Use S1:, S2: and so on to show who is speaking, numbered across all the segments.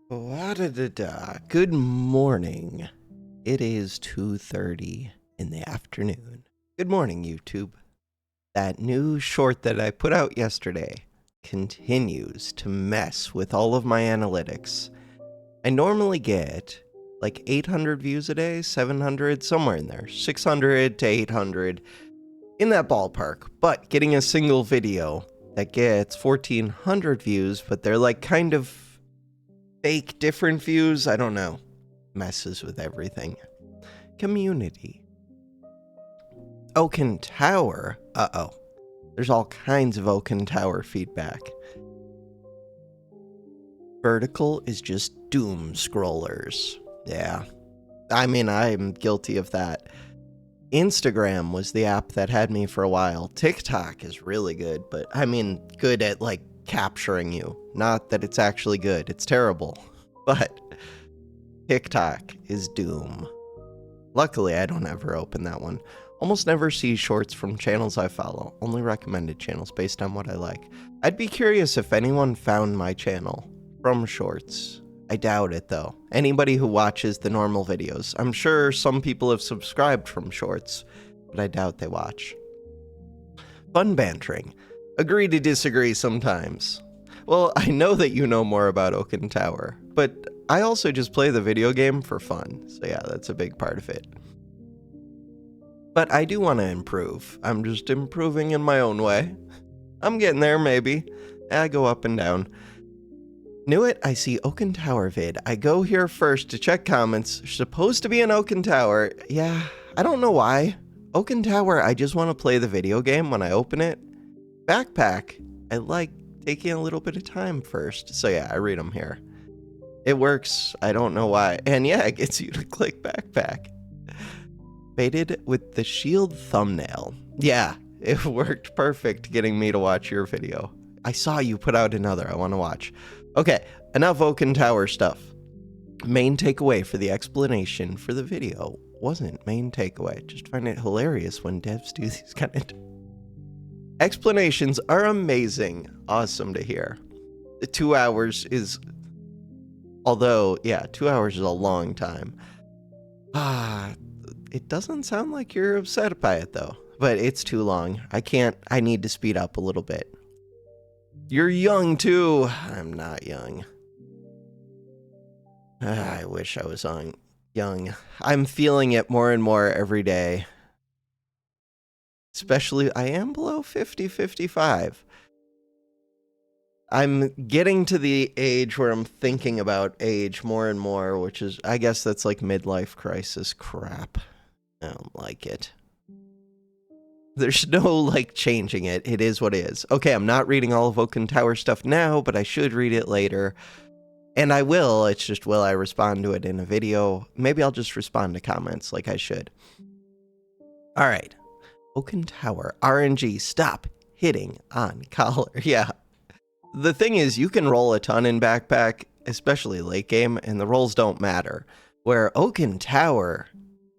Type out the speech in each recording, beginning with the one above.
S1: Wa-da-da-da. Good morning. It is 2:30 in the afternoon. Good morning, YouTube. That new short that I put out yesterday continues to mess with all of my analytics. I normally get like 800 views a day, 700, somewhere in there, 600 to 800, in that ballpark. But getting a single video that gets 1,400 views, but they're like kind of fake different views, I don't know, messes with everything. Community. Oaken Tower. Uh-oh. There's all kinds of Oaken Tower feedback. Vertical is just doom scrollers. Yeah. I mean, I'm guilty of that. Instagram was the app that had me for a while. TikTok is really good, but I mean, good at like capturing you. Not that it's actually good. It's terrible. But TikTok is doom. Luckily, I don't ever open that one. Almost never see shorts from channels I follow. Only recommended channels based on what I like. I'd be curious if anyone found my channel from shorts. I doubt it, though. Anybody who watches the normal videos. I'm sure some people have subscribed from shorts, but I doubt they watch. Fun bantering. Agree to disagree sometimes. Well, I know that you know more about Oaken Tower, but I also just play the video game for fun. So yeah, that's a big part of it. But I do want to improve. I'm just improving in my own way. I'm getting there, maybe. I go up and down. Knew it, I see Oaken Tower vid. I go here first to check comments. Supposed to be an Oaken Tower. Yeah, I don't know why. Oaken Tower, I just want to play the video game when I open it. Backpack, I like taking a little bit of time first. So yeah, I read them here. It works, I don't know why. And yeah, it gets you to click backpack. Baited with the shield thumbnail. Yeah, it worked perfect getting me to watch your video. I saw you put out another I want to watch. Okay, enough Oaken Tower stuff. Main takeaway for the explanation for the video wasn't main takeaway. Just find it hilarious when devs do these kind of... Explanations are amazing. Awesome to hear. 2 hours is... Although, yeah, 2 hours is a long time. It doesn't sound like you're upset by it, though. But it's too long. I need to speed up a little bit. You're young, too. I'm not young. I wish I was young. I'm feeling it more and more every day. Especially, I am below 50, 55. I'm getting to the age where I'm thinking about age more and more, which is, I guess that's like midlife crisis crap. I don't like it. There's no, like, changing it. It is what it is. Okay, I'm not reading all of Oaken Tower stuff now, but I should read it later. And I will, it's just, will I respond to it in a video? Maybe I'll just respond to comments like I should. Alright. Oaken Tower. RNG. Stop hitting on collar. Yeah. The thing is, you can roll a ton in backpack, especially late game, and the rolls don't matter. Where Oaken Tower...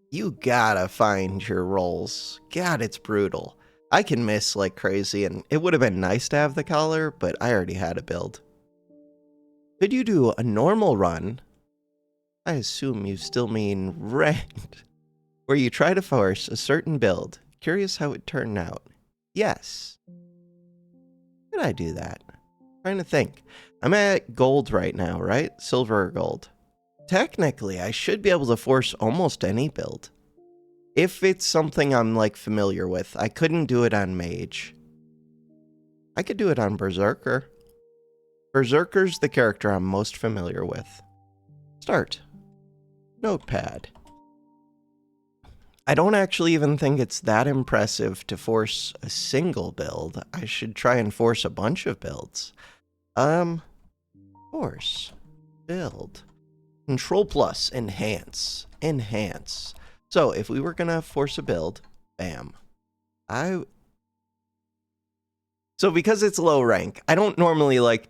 S1: You gotta find your rolls. God, it's brutal. I can miss like crazy, and it would have been nice to have the collar, but I already had a build. Could you do a normal run? I assume you still mean ranked. Where you try to force a certain build. Curious how it turned out. Yes. Could I do that? Trying to think. I'm at gold right now, right? Silver or gold? Technically, I should be able to force almost any build. If it's something I'm, like, familiar with. I couldn't do it on Mage. I could do it on Berserker. Berserker's the character I'm most familiar with. Start. Notepad. I don't actually even think it's that impressive to force a single build. I should try and force a bunch of builds. Force. Build. Control plus, enhance, enhance. So if we were gonna force a build, bam. So because it's low rank, I don't normally like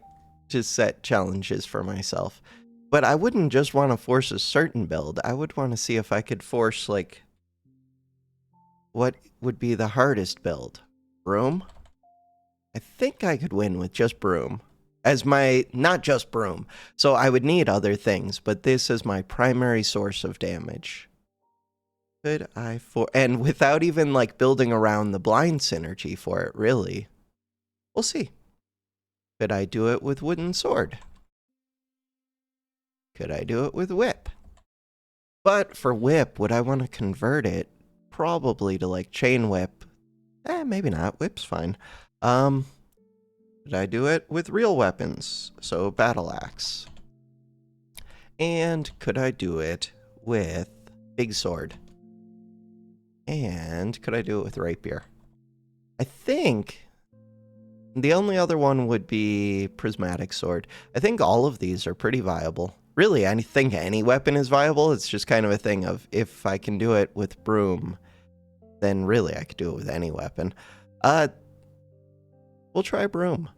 S1: to set challenges for myself, but I wouldn't just want to force a certain build. I would want to see if I could force, like, what would be the hardest build? Broom? I think I could win with just Broom. as my, not just Broom. So I would need other things, but this is my primary source of damage. Could I and without even like building around the blind synergy for it, really. We'll see. Could I do it with wooden sword? Could I do it with whip? But for whip, would I want to convert it? Probably to like chain whip. Maybe not. Whip's fine. Could I do it with real weapons? So battle axe. And could I do it with big sword? And could I do it with rapier? I think the only other one would be prismatic sword. I think all of these are pretty viable. Really, I think any weapon is viable. It's just kind of a thing of if I can do it with Broom, then really I could do it with any weapon. We'll try Broom.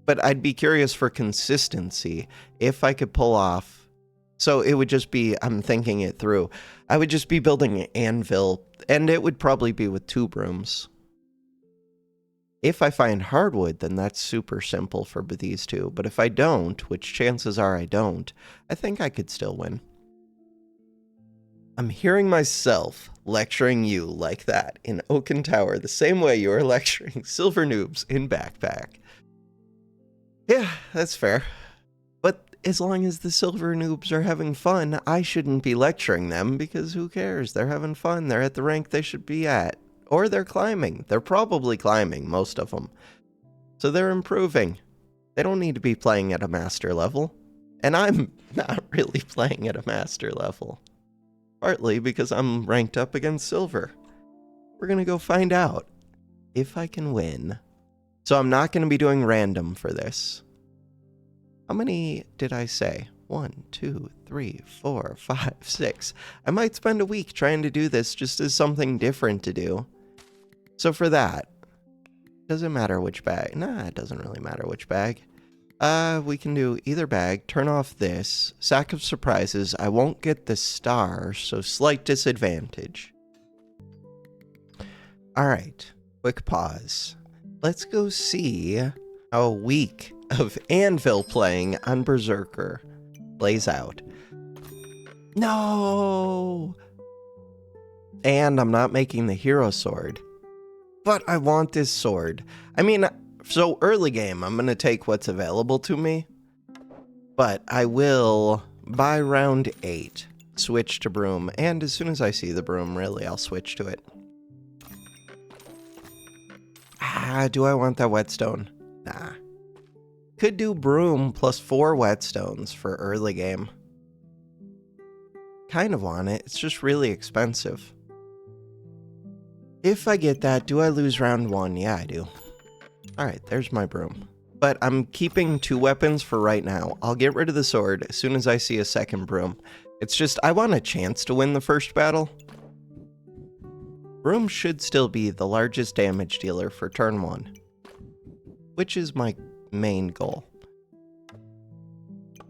S1: But I'd be curious for consistency if I could pull off. So it would just be, I'm thinking it through. I would just be building an anvil, and it would probably be with 2 brooms. If I find hardwood, then that's super simple for these 2. But if I don't, which chances are I don't, I think I could still win. I'm hearing myself lecturing you like that in Oaken Tower, the same way you are lecturing silver noobs in Backpack. Yeah, that's fair. But as long as the silver noobs are having fun, I shouldn't be lecturing them, because who cares? They're having fun. They're at the rank they should be at. Or they're climbing. They're probably climbing, most of them. So they're improving. They don't need to be playing at a master level. And I'm not really playing at a master level. Partly because I'm ranked up against silver. We're going to go find out if I can win. So I'm not going to be doing random for this. How many did I say? 1, 2, 3, 4, 5, 6. I might spend a week trying to do this just as something different to do. So for that, doesn't matter which bag. Nah, it doesn't really matter which bag. We can do either bag, turn off this, sack of surprises. I won't get the star, so slight disadvantage. All right, quick pause. Let's go see how a week of anvil playing on Berserker plays out. No! And I'm not making the hero sword. But I want this sword. I mean, so early game, I'm going to take what's available to me. But I will, by round 8, switch to Broom. And as soon as I see the Broom, really, I'll switch to it. Do I want that whetstone? Nah. Could do Broom plus 4 whetstones for early game. Kind of want it. It's just really expensive. If I get that, do I lose round 1? Yeah, I do. Alright, there's my Broom. But I'm keeping 2 weapons for right now. I'll get rid of the sword as soon as I see a second Broom. It's just, I want a chance to win the first battle. Broom should still be the largest damage dealer for turn 1. Which is my main goal.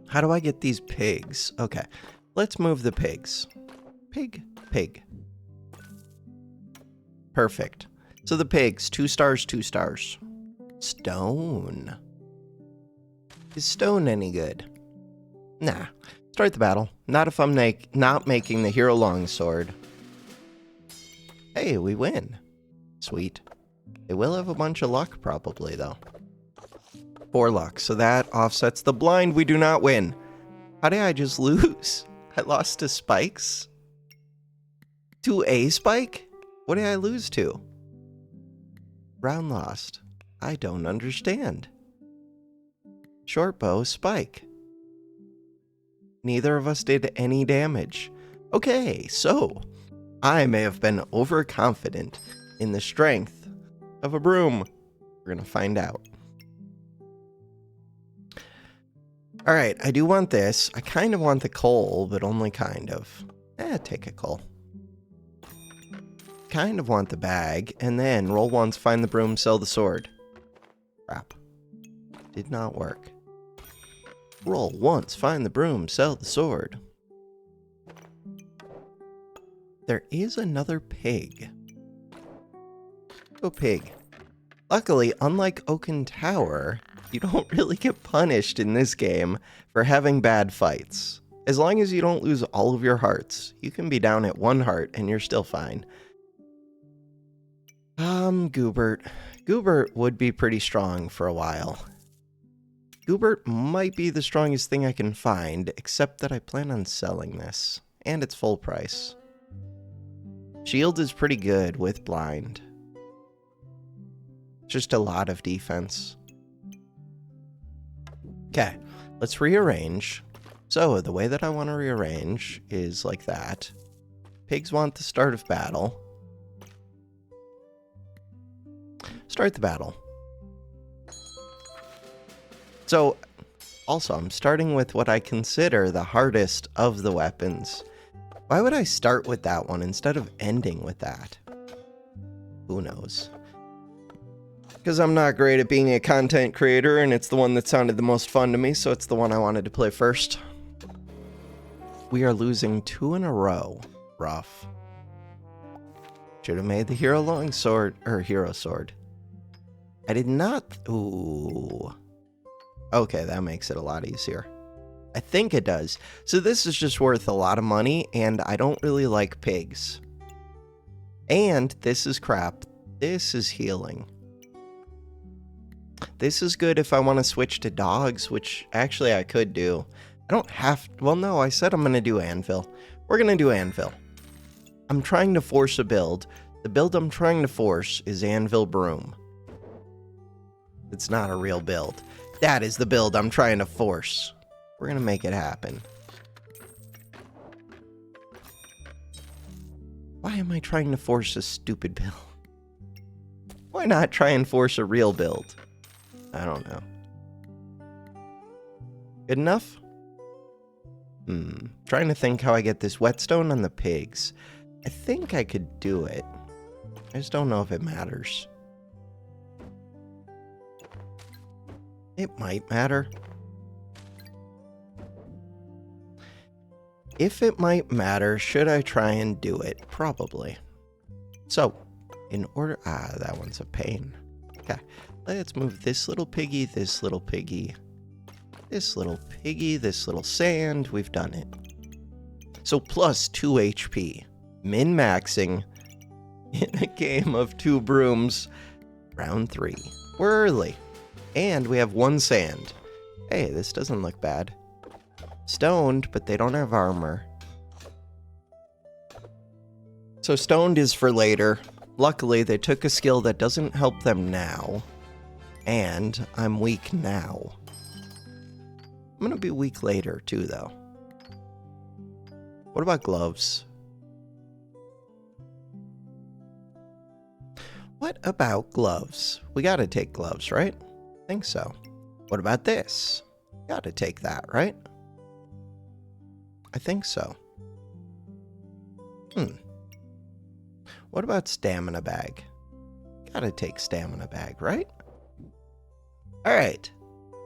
S1: How do I get these pigs? Okay, let's move the pigs. Pig, pig. Perfect. So the pigs, 2 stars, 2 stars. Stone. Is stone any good? Nah. Start the battle. Not if I'm not making the hero longsword. Hey, we win. Sweet. They will have a bunch of luck probably, though. 4 luck, so that offsets the blind. We do not win. How did I just lose? I lost to spikes? To a spike? What did I lose to? Round lost. I don't understand. Short bow, spike. Neither of us did any damage. Okay, so I may have been overconfident in the strength of a Broom. We're gonna find out. Alright, I do want this. I kind of want the coal, but only kind of. Take a coal. Kind of want the bag, and then roll once, find the Broom, sell the sword. Crap. Did not work. Roll once, find the Broom, sell the sword. There is another pig. Go pig. Luckily, unlike Oaken Tower, You don't really get punished in this game for having bad fights. As long as you don't lose all of your hearts, you can be down at 1 heart and you're still fine. Goobert. Goobert would be pretty strong for a while. Goobert might be the strongest thing I can find, except that I plan on selling this. And it's full price. Shield is pretty good with blind. Just a lot of defense. Okay, let's rearrange. So, the way that I want to rearrange is like that. Pigs want the start of battle. Start the battle. So, also, I'm starting with what I consider the hardest of the weapons. Why would I start with that one instead of ending with that? Who knows? Because I'm not great at being a content creator, and it's the one that sounded the most fun to me, so it's the one I wanted to play first. We are losing 2 in a row. Rough. Should have made the hero longsword, or hero sword. I did not... Ooh. Okay, that makes it a lot easier. I think it does. So this is just worth a lot of money, and I don't really like pigs. And this is crap. This is healing. This is good if I want to switch to dogs, which actually I could do. I don't have... Well, no, I said I'm going to do anvil. We're going to do anvil. I'm trying to force a build. The build I'm trying to force is anvil broom. It's not a real build. That is the build I'm trying to force. We're going to make it happen. Why am I trying to force a stupid build? Why not try and force a real build? I don't know. Good enough? Trying to think how I get this whetstone on the pigs. I think I could do it. I just don't know if it matters. It might matter. If it might matter, should I try and do it? Probably. So, in order... that one's a pain. Okay, let's move this little piggy, this little piggy, this little piggy, this little sand. We've done it. So, plus 2 HP. Min-maxing in a game of 2 brooms. Round 3. We're early. And we have 1 sand. Hey, this doesn't look bad. Stoned, but they don't have armor. So stoned is for later. Luckily, they took a skill that doesn't help them now. And I'm weak now. I'm gonna be weak later, too, though. What about gloves? What about gloves? We gotta take gloves, right? I think so. What about this? Gotta take that, right? I think so. What about stamina bag? Gotta take stamina bag, right? Alright.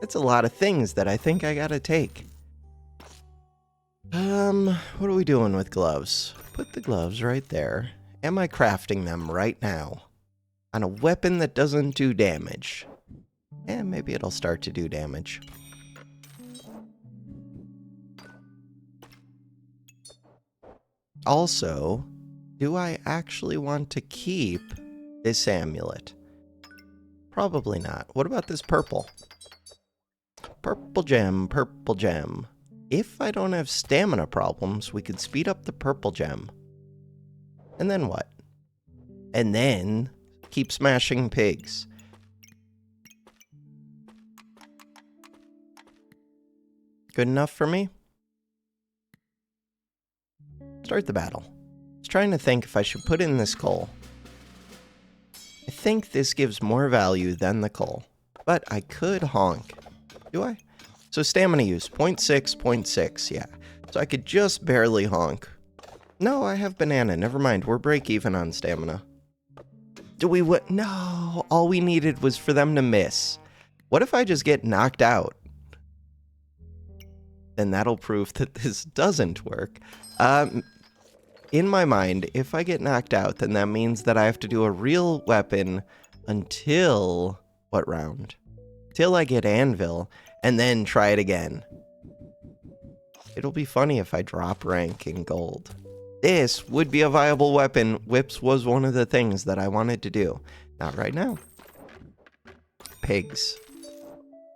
S1: That's a lot of things that I think I gotta take. What are we doing with gloves? Put the gloves right there. Am I crafting them right now? On a weapon that doesn't do damage. And maybe it'll start to do damage. Also, do I actually want to keep this amulet? Probably not. What about this purple? Purple gem, purple gem. If I don't have stamina problems, we could speed up the purple gem. And then what? And then keep smashing pigs. Good enough for me? Start the battle. I was trying to think if I should put in this coal. I think this gives more value than the coal. But I could honk. Do I? So stamina use, 0.6, 0.6, yeah. So I could just barely honk. No, I have banana, never mind. We're break even on stamina. Do we what? No, all we needed was for them to miss. What if I just get knocked out? Then that'll prove that this doesn't work. In my mind, if I get knocked out, then that means that I have to do a real weapon until... what round? till I get anvil, and then try it again. It'll be funny if I drop rank in gold. This would be a viable weapon. Whips was one of the things that I wanted to do. Not right now. Pigs.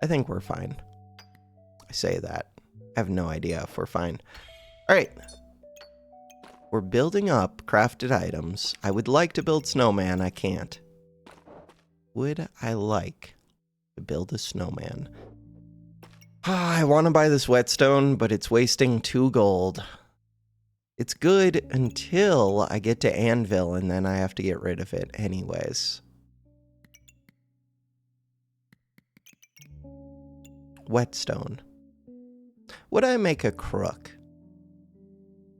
S1: I think we're fine. I say that. I have no idea if we're fine. Alright. We're building up crafted items. I would like to build snowman. I can't. Would I like to build a snowman? I want to buy this whetstone, but it's wasting 2 gold. It's good until I get to anvil, and then I have to get rid of it anyways. Whetstone. Would I make a crook?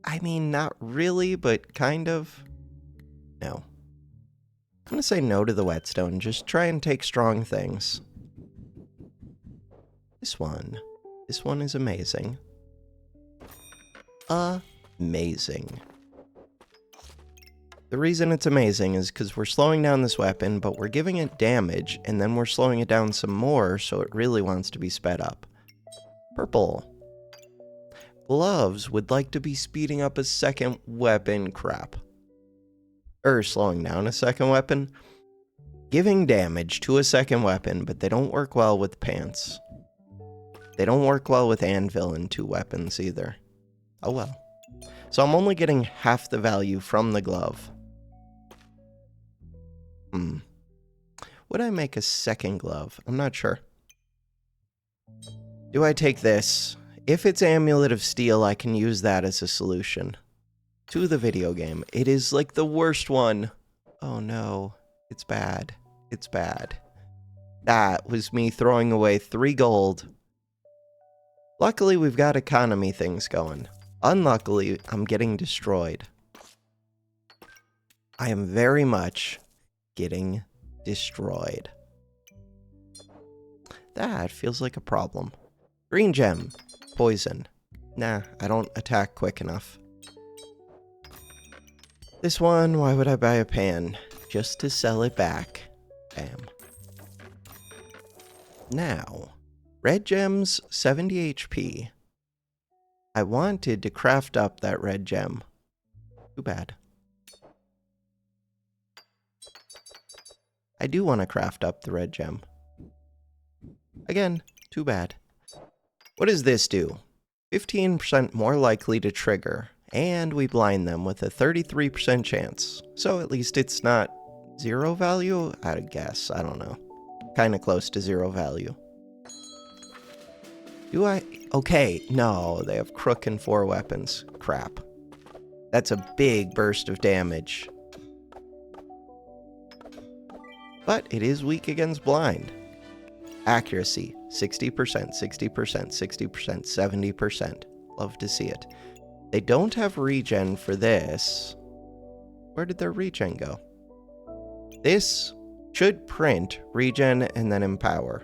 S1: I mean, not really, but kind of. No. I'm going to say no to the whetstone. Just try and take strong things. This one. This one is amazing. Amazing. The reason it's amazing is because we're slowing down this weapon, but we're giving it damage, and then we're slowing it down some more, so it really wants to be sped up. Purple. Gloves would like to be speeding up a second weapon. Crap. Slowing down a second weapon. Giving damage to a second weapon, but they don't work well with pants. They don't work well with anvil and 2 weapons either. Oh well. So I'm only getting half the value from the glove. Would I make a second glove? I'm not sure. Do I take this? If it's Amulet of Steel, I can use that as a solution to the video game. It is like the worst one. Oh no. It's bad. It's bad. That was me throwing away 3 gold. Luckily, we've got economy things going. Unluckily, I'm getting destroyed. I am very much getting destroyed. That feels like a problem. Green gem. Poison. Nah, I don't attack quick enough. This one, why would I buy a pan? Just to sell it back. Bam. Now, red gems, 70 HP. I wanted to craft up that red gem. Too bad. I do want to craft up the red gem. Again, too bad. What does this do? 15% more likely to trigger, and we blind them with a 33% chance. So at least it's not 0 value, I guess. I don't know. Kind of close to 0 value. Do I? Okay, no, they have crook and 4 weapons. Crap. That's a big burst of damage. But it is weak against blind. Accuracy, 60%, 60%, 60%, 70%. Love to see it. They don't have regen for this. Where did their regen go? This should print regen and then empower.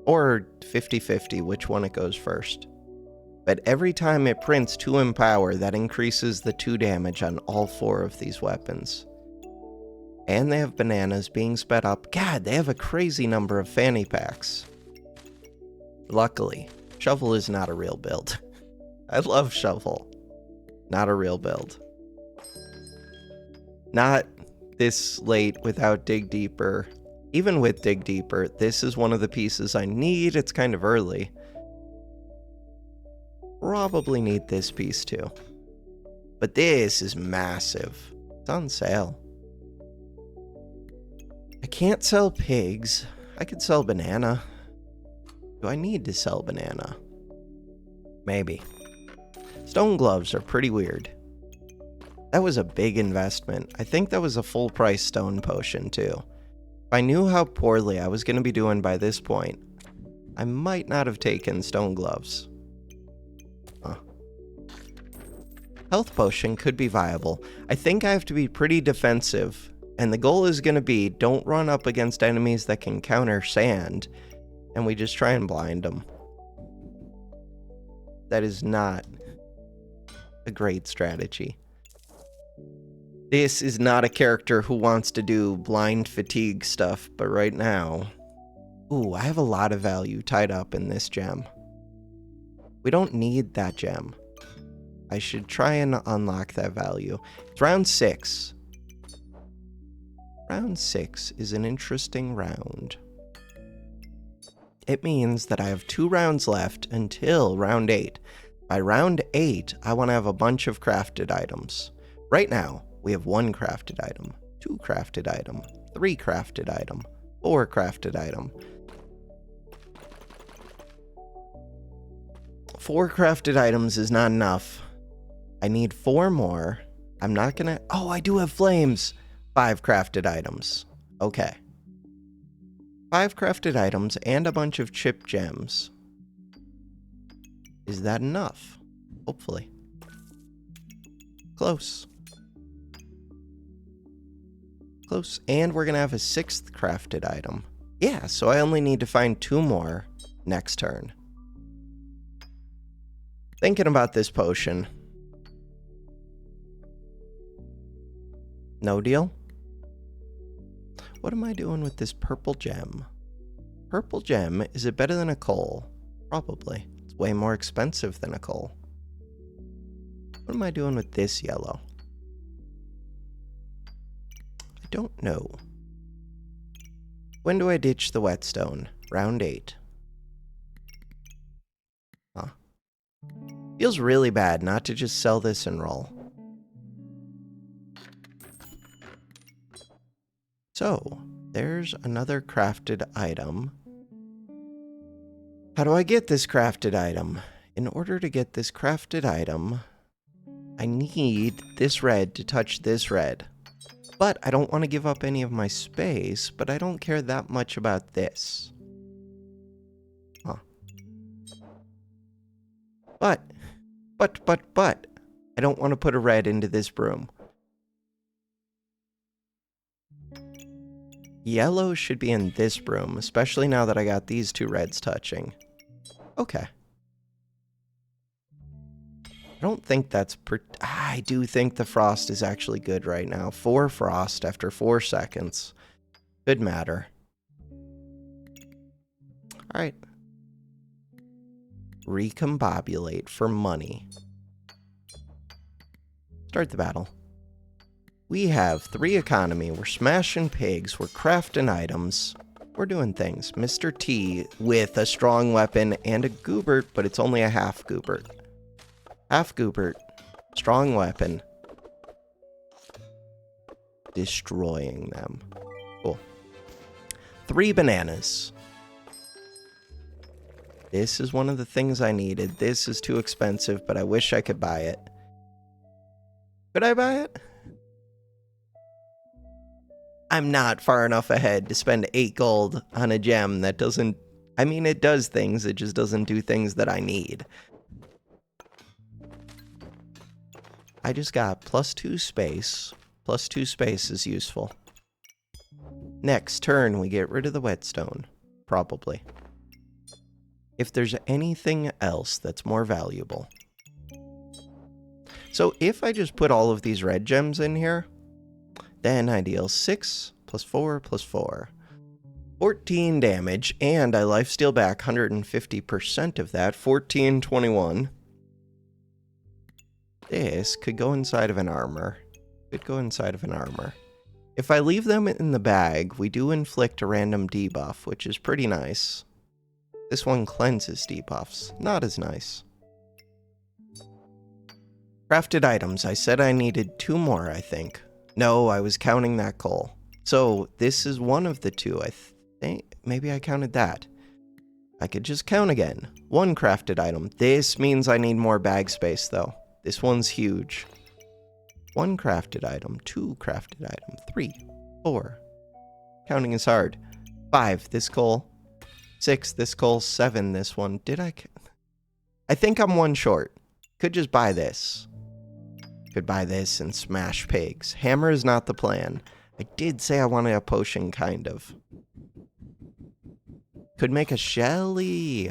S1: Or 50-50, which one it goes first. But every time it prints to empower, that increases the 2 damage on all 4 of these weapons. And they have bananas being sped up. God, they have a crazy number of fanny packs. Luckily, shovel is not a real build. I love shovel. Not a real build. Not this late without dig deeper. Even with dig deeper, this is one of the pieces I need. It's kind of early. Probably need this piece too. But this is massive. It's on sale. I can't sell pigs. I could sell banana. Do I need to sell banana? Maybe. Stone gloves are pretty weird. That was a big investment. I think that was a full price stone potion too. If I knew how poorly I was going to be doing by this point, I might not have taken stone gloves. Health potion could be viable. I think I have to be pretty defensive. And the goal is going to be, don't run up against enemies that can counter sand, and we just try and blind them. That is not a great strategy. This is not a character who wants to do blind fatigue stuff, but right now, Ooh, I have a lot of value tied up in this gem. We don't need that gem. I should try and unlock that value. It's round 6. Round 6 is an interesting round. It means that I have 2 rounds left until round 8. By round 8, I want to have a bunch of crafted items. Right now, we have 1 crafted item, 2 crafted item, 3 crafted item, 4 crafted item. 4 crafted items is not enough. I need 4 more. I'm not gonna... Oh, I do have flames! 5 crafted items. Okay. 5 crafted items and a bunch of chip gems. Is that enough? Hopefully. Close. Close. And we're gonna have a 6th crafted item. Yeah, so I only need to find 2 more next turn. Thinking about this potion. No deal? What am I doing with this purple gem? Purple gem, is it better than a coal? Probably. It's way more expensive than a coal. What am I doing with this yellow? I don't know. When do I ditch the whetstone? Round 8. Huh. Feels really bad not to just sell this and roll. So, there's another crafted item. How do I get this crafted item? In order to get this crafted item, I need this red to touch this red. But I don't want to give up any of my space, but I don't care that much about this. Huh. But, I don't want to put a red into this broom. Yellow should be in this broom, especially now that I got these 2 reds touching. Okay. I don't think that's I do think the frost is actually good right now. 4 frost after 4 seconds. Could matter. Alright. Recombobulate for money. Start the battle. We have 3 economy. We're smashing pigs. We're crafting items. We're doing things. Mr. T with a strong weapon and a goobert, but it's only a half goobert. Half goobert. Strong weapon. Destroying them. Cool. 3 bananas. This is one of the things I needed. This is too expensive, but I wish I could buy it. Could I buy it? I'm not far enough ahead to spend 8 gold on a gem that doesn't... I mean, it does things, it just doesn't do things that I need. I just got +2 space. +2 space is useful. Next turn, we get rid of the whetstone. Probably. If there's anything else that's more valuable. So if I just put all of these red gems in here... Then I deal 6 + 4 + 4. 14 damage, and I lifesteal back 150% of that. 14, 21. This could go inside of an armor. Could go inside of an armor. If I leave them in the bag, we do inflict a random debuff, which is pretty nice. This one cleanses debuffs. Not as nice. Crafted items. I said I needed 2 more, I think. No, I was counting that coal. So, this is one of the 2, I think. Maybe I counted that. I could just count again. 1 crafted item. This means I need more bag space, though. This one's huge. 1 crafted item. 2 crafted item. 3, 4. Counting is hard. 5, this coal. 6, this coal. 7, this one. Did I... I think I'm 1 short. Could just buy this. Could buy this and smash pigs. Hammer is not the plan. I did say I wanted a potion, kind of. Could make a Shelly.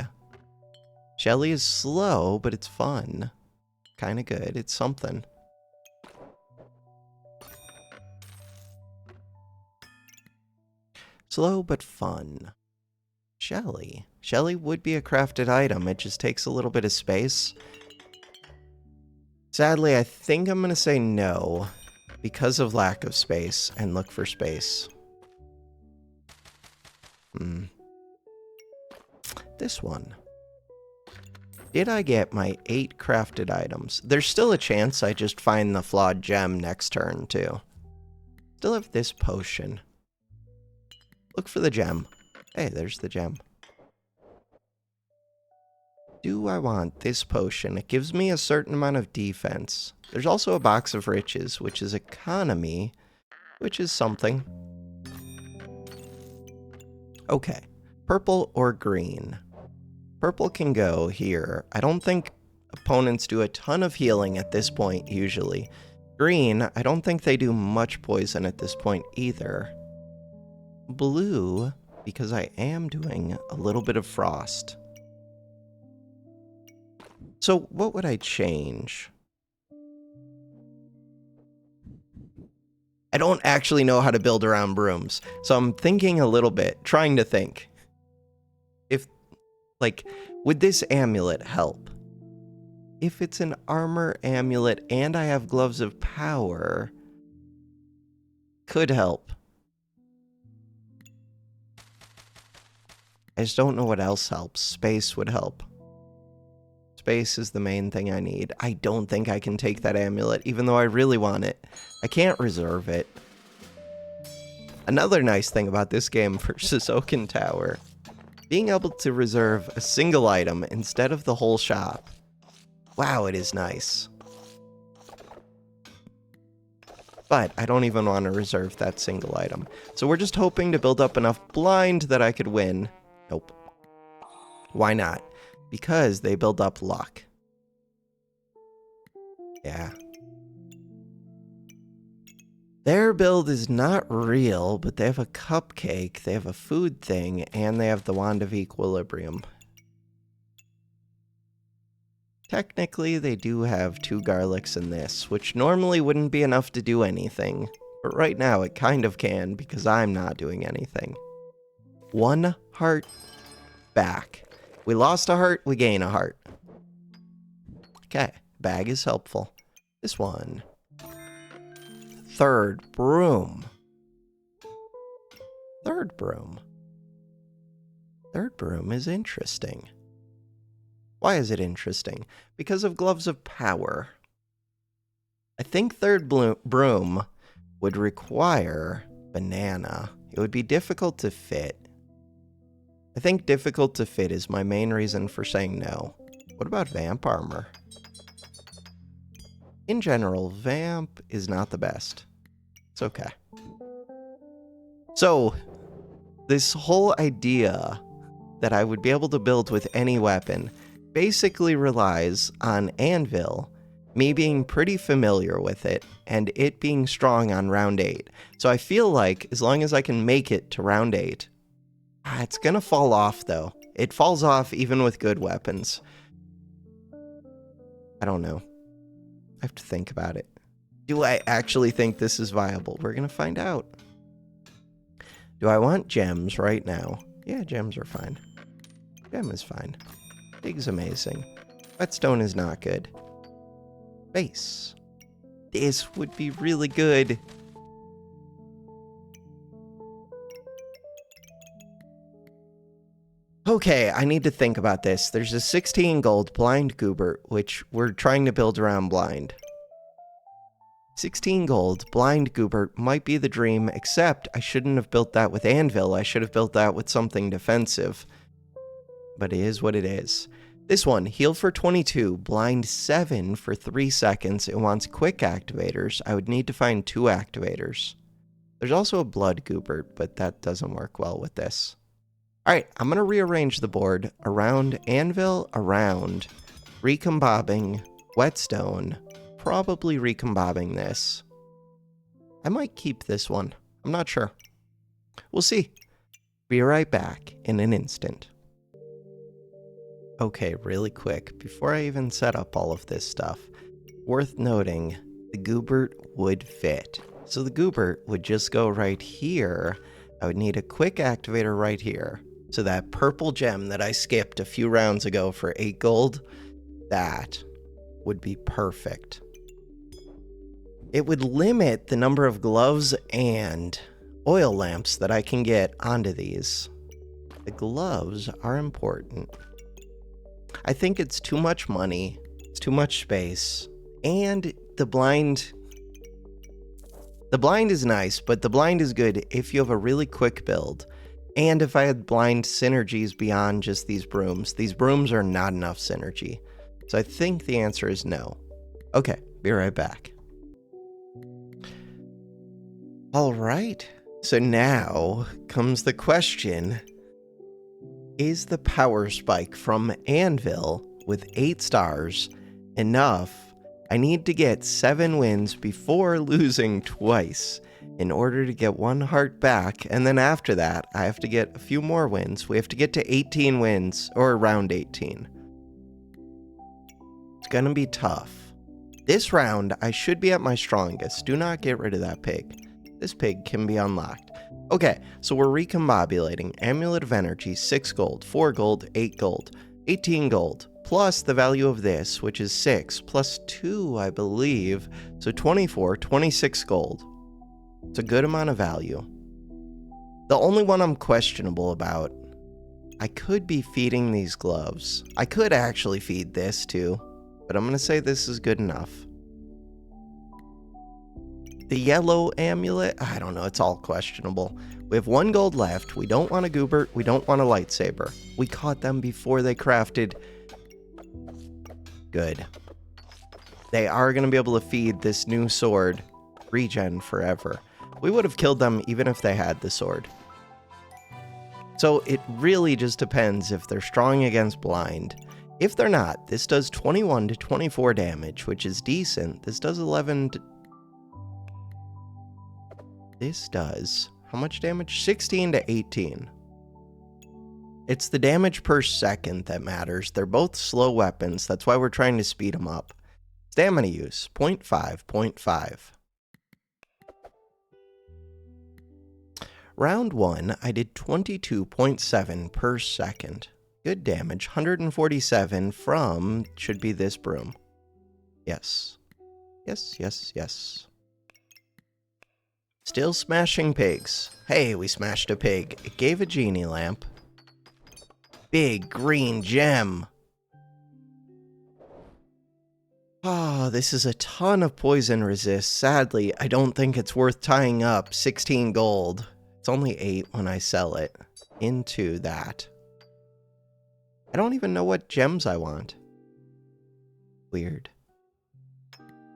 S1: Shelly is slow, but it's fun. Kind of good. It's something. Slow, but fun. Jelly. Jelly would be a crafted item. It just takes a little bit of space. Sadly, I think I'm going to say no because of lack of space and look for space. This one. Did I get my 8 crafted items? There's still a chance I just find the flawed gem next turn, too. Still have this potion. Look for the gem. Hey, there's the gem. Do I want this potion? It gives me a certain amount of defense. There's also a box of riches, which is economy, which is something. Okay. Purple or green? Purple can go here. I don't think opponents do a ton of healing at this point, usually. Green, I don't think they do much poison at this point either. Blue, because I am doing a little bit of frost. So what would I change? I don't actually know how to build around brooms, so I'm thinking a little bit, trying to think. If, like, would this amulet help? If it's an armor amulet and I have gloves of power, could help. I just don't know what else helps. Space would help. Space is the main thing I need. I don't think I can take that amulet, even though I really want it. I can't reserve it. Another nice thing about this game versus Oaken Tower, being able to reserve a single item instead of the whole shop. Wow, it is nice. But I don't even want to reserve that single item. So we're just hoping to build up enough blind that I could win. Nope. Why not? Because they build up luck. Yeah. Their build is not real, but they have a cupcake, they have a food thing, and they have the Wand of Equilibrium. Technically, they do have 2 garlics in this, which normally wouldn't be enough to do anything. But right now, it kind of can, because I'm not doing anything. 1 heart back. We lost a heart, we gain a heart. Okay, bag is helpful. This one. 3rd broom. 3rd broom. 3rd broom is interesting. Why is it interesting? Because of gloves of power. I think 3rd broom would require banana. It would be difficult to fit. I think difficult to fit is my main reason for saying no. What about vamp armor? In general, vamp is not the best. It's okay. So, this whole idea that I would be able to build with any weapon basically relies on anvil, me being pretty familiar with it, and it being strong on round 8. So I feel like as long as I can make it to round 8, it's gonna fall off though. It falls off even with good weapons. I don't know. I have to think about it. Do I actually think this is viable? We're gonna find out. Do I want gems right now? Yeah, gems are fine. Gem is fine. Dig's amazing. Whetstone is not good. Base. This would be really good. Okay, I need to think about this. There's a 16 gold blind goober, which we're trying to build around blind. 16 gold blind goober might be the dream, except I shouldn't have built that with anvil. I should have built that with something defensive. But it is what it is. This one, heal for 22, blind 7 for 3 seconds. It wants quick activators. I would need to find 2 activators. There's also a blood goober, but that doesn't work well with this. Alright, I'm going to rearrange the board around anvil, around recombobbing, whetstone, probably recombobbing this. I might keep this one. I'm not sure. We'll see. Be right back in an instant. Okay, really quick, before I even set up all of this stuff, worth noting, the goobert would fit. So the goobert would just go right here. I would need a quick activator right here. So that purple gem that I skipped a few rounds ago for 8 gold, that would be perfect. It would limit the number of gloves and oil lamps that I can get onto these. The gloves are important. I think it's too much money, it's too much space, and the blind is nice, but the blind is good if you have a really quick build. And if I had blind synergies beyond just these brooms are not enough synergy. So I think the answer is no. Okay, be right back. All right, so now comes the question. Is the power spike from Anvil with 8 stars enough? I need to get 7 wins before losing twice in order to get 1 heart back, and then after that, I have to get a few more wins. We have to get to 18 wins, or around 18. It's gonna be tough. This round, I should be at my strongest. Do not get rid of that pig. This pig can be unlocked. Okay, so we're recombobulating. Amulet of Energy, 6 gold, 4 gold, 8 gold, 18 gold, plus the value of this, which is 6, plus 2, I believe. So 24, 26 gold. It's a good amount of value. The only one I'm questionable about, I could be feeding these gloves. I could actually feed this too, but I'm going to say this is good enough. The yellow amulet, I don't know, it's all questionable. We have 1 gold left. We don't want a Goobert. We don't want a lightsaber. We caught them before they crafted. Good. They are going to be able to feed this new sword regen forever. We would have killed them even if they had the sword. So it really just depends if they're strong against blind. If they're not, this does 21 to 24 damage, which is decent. This does 11 to... This does... How much damage? 16 to 18. It's the damage per second that matters. They're both slow weapons. That's why we're trying to speed them up. Stamina use, 0.5, 0.5. Round 1, I did 22.7 per second. Good damage, 147 from, should be this broom. Yes. Yes, yes, yes. Still smashing pigs. Hey, we smashed a pig. It gave a genie lamp. Big green gem. Oh, this is a ton of poison resist. Sadly, I don't think it's worth tying up 16 gold. It's only 8 when I sell it into that. I don't even know what gems I want. Weird.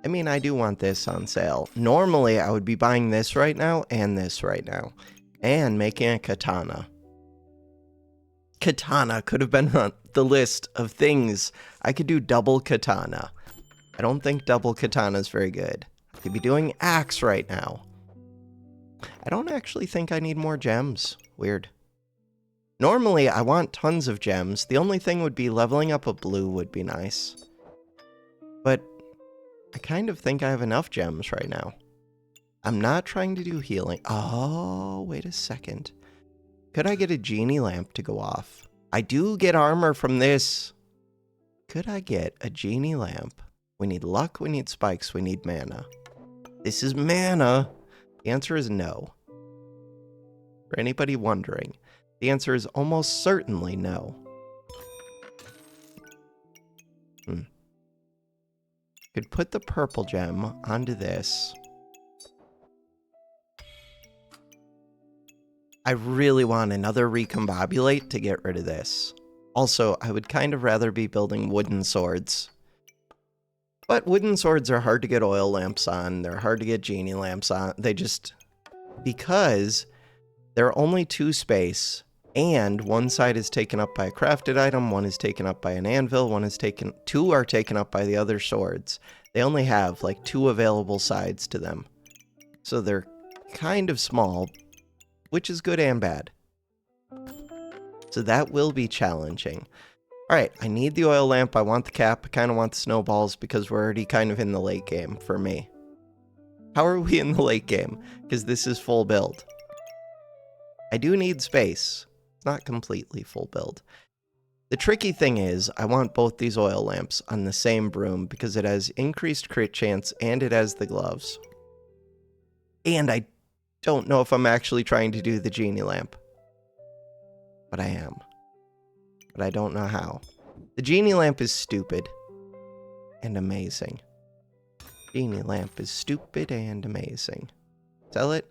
S1: I mean, I do want this on sale. Normally, I would be buying this right now and this right now. And making a katana. Katana could have been on the list of things. I could do double katana. I don't think double katana is very good. I could be doing axe right now. I don't actually think I need more gems. Weird. Normally, I want tons of gems. The only thing would be leveling up a blue would be nice. But I kind of think I have enough gems right now. I'm not trying to do healing. Oh, wait a second. Could I get a genie lamp to go off? I do get armor from this. Could I get a genie lamp? We need luck, we need spikes, we need mana. This is mana. The answer is no. For anybody wondering, the answer is almost certainly no. Could put the purple gem onto this. I really want another recombobulate to get rid of this. Also, I would kind of rather be building wooden swords. But wooden swords are hard to get oil lamps on. They're hard to get genie lamps on. They just... Because they're only 2 space, and one side is taken up by a crafted item, one is taken up by an anvil, two are taken up by the other swords. They only have like 2 available sides to them. So they're kind of small, which is good and bad. So that will be challenging. Alright, I need the oil lamp, I want the cap, I kind of want the snowballs because we're already kind of in the late game for me. How are we in the late game? Because this is full build. I do need space. It's not completely full build. The tricky thing is, I want both these oil lamps on the same broom because it has increased crit chance and it has the gloves. And I don't know if I'm actually trying to do the genie lamp. But I am. But I don't know how. The genie lamp is stupid and amazing. Genie lamp is stupid and amazing. Sell it?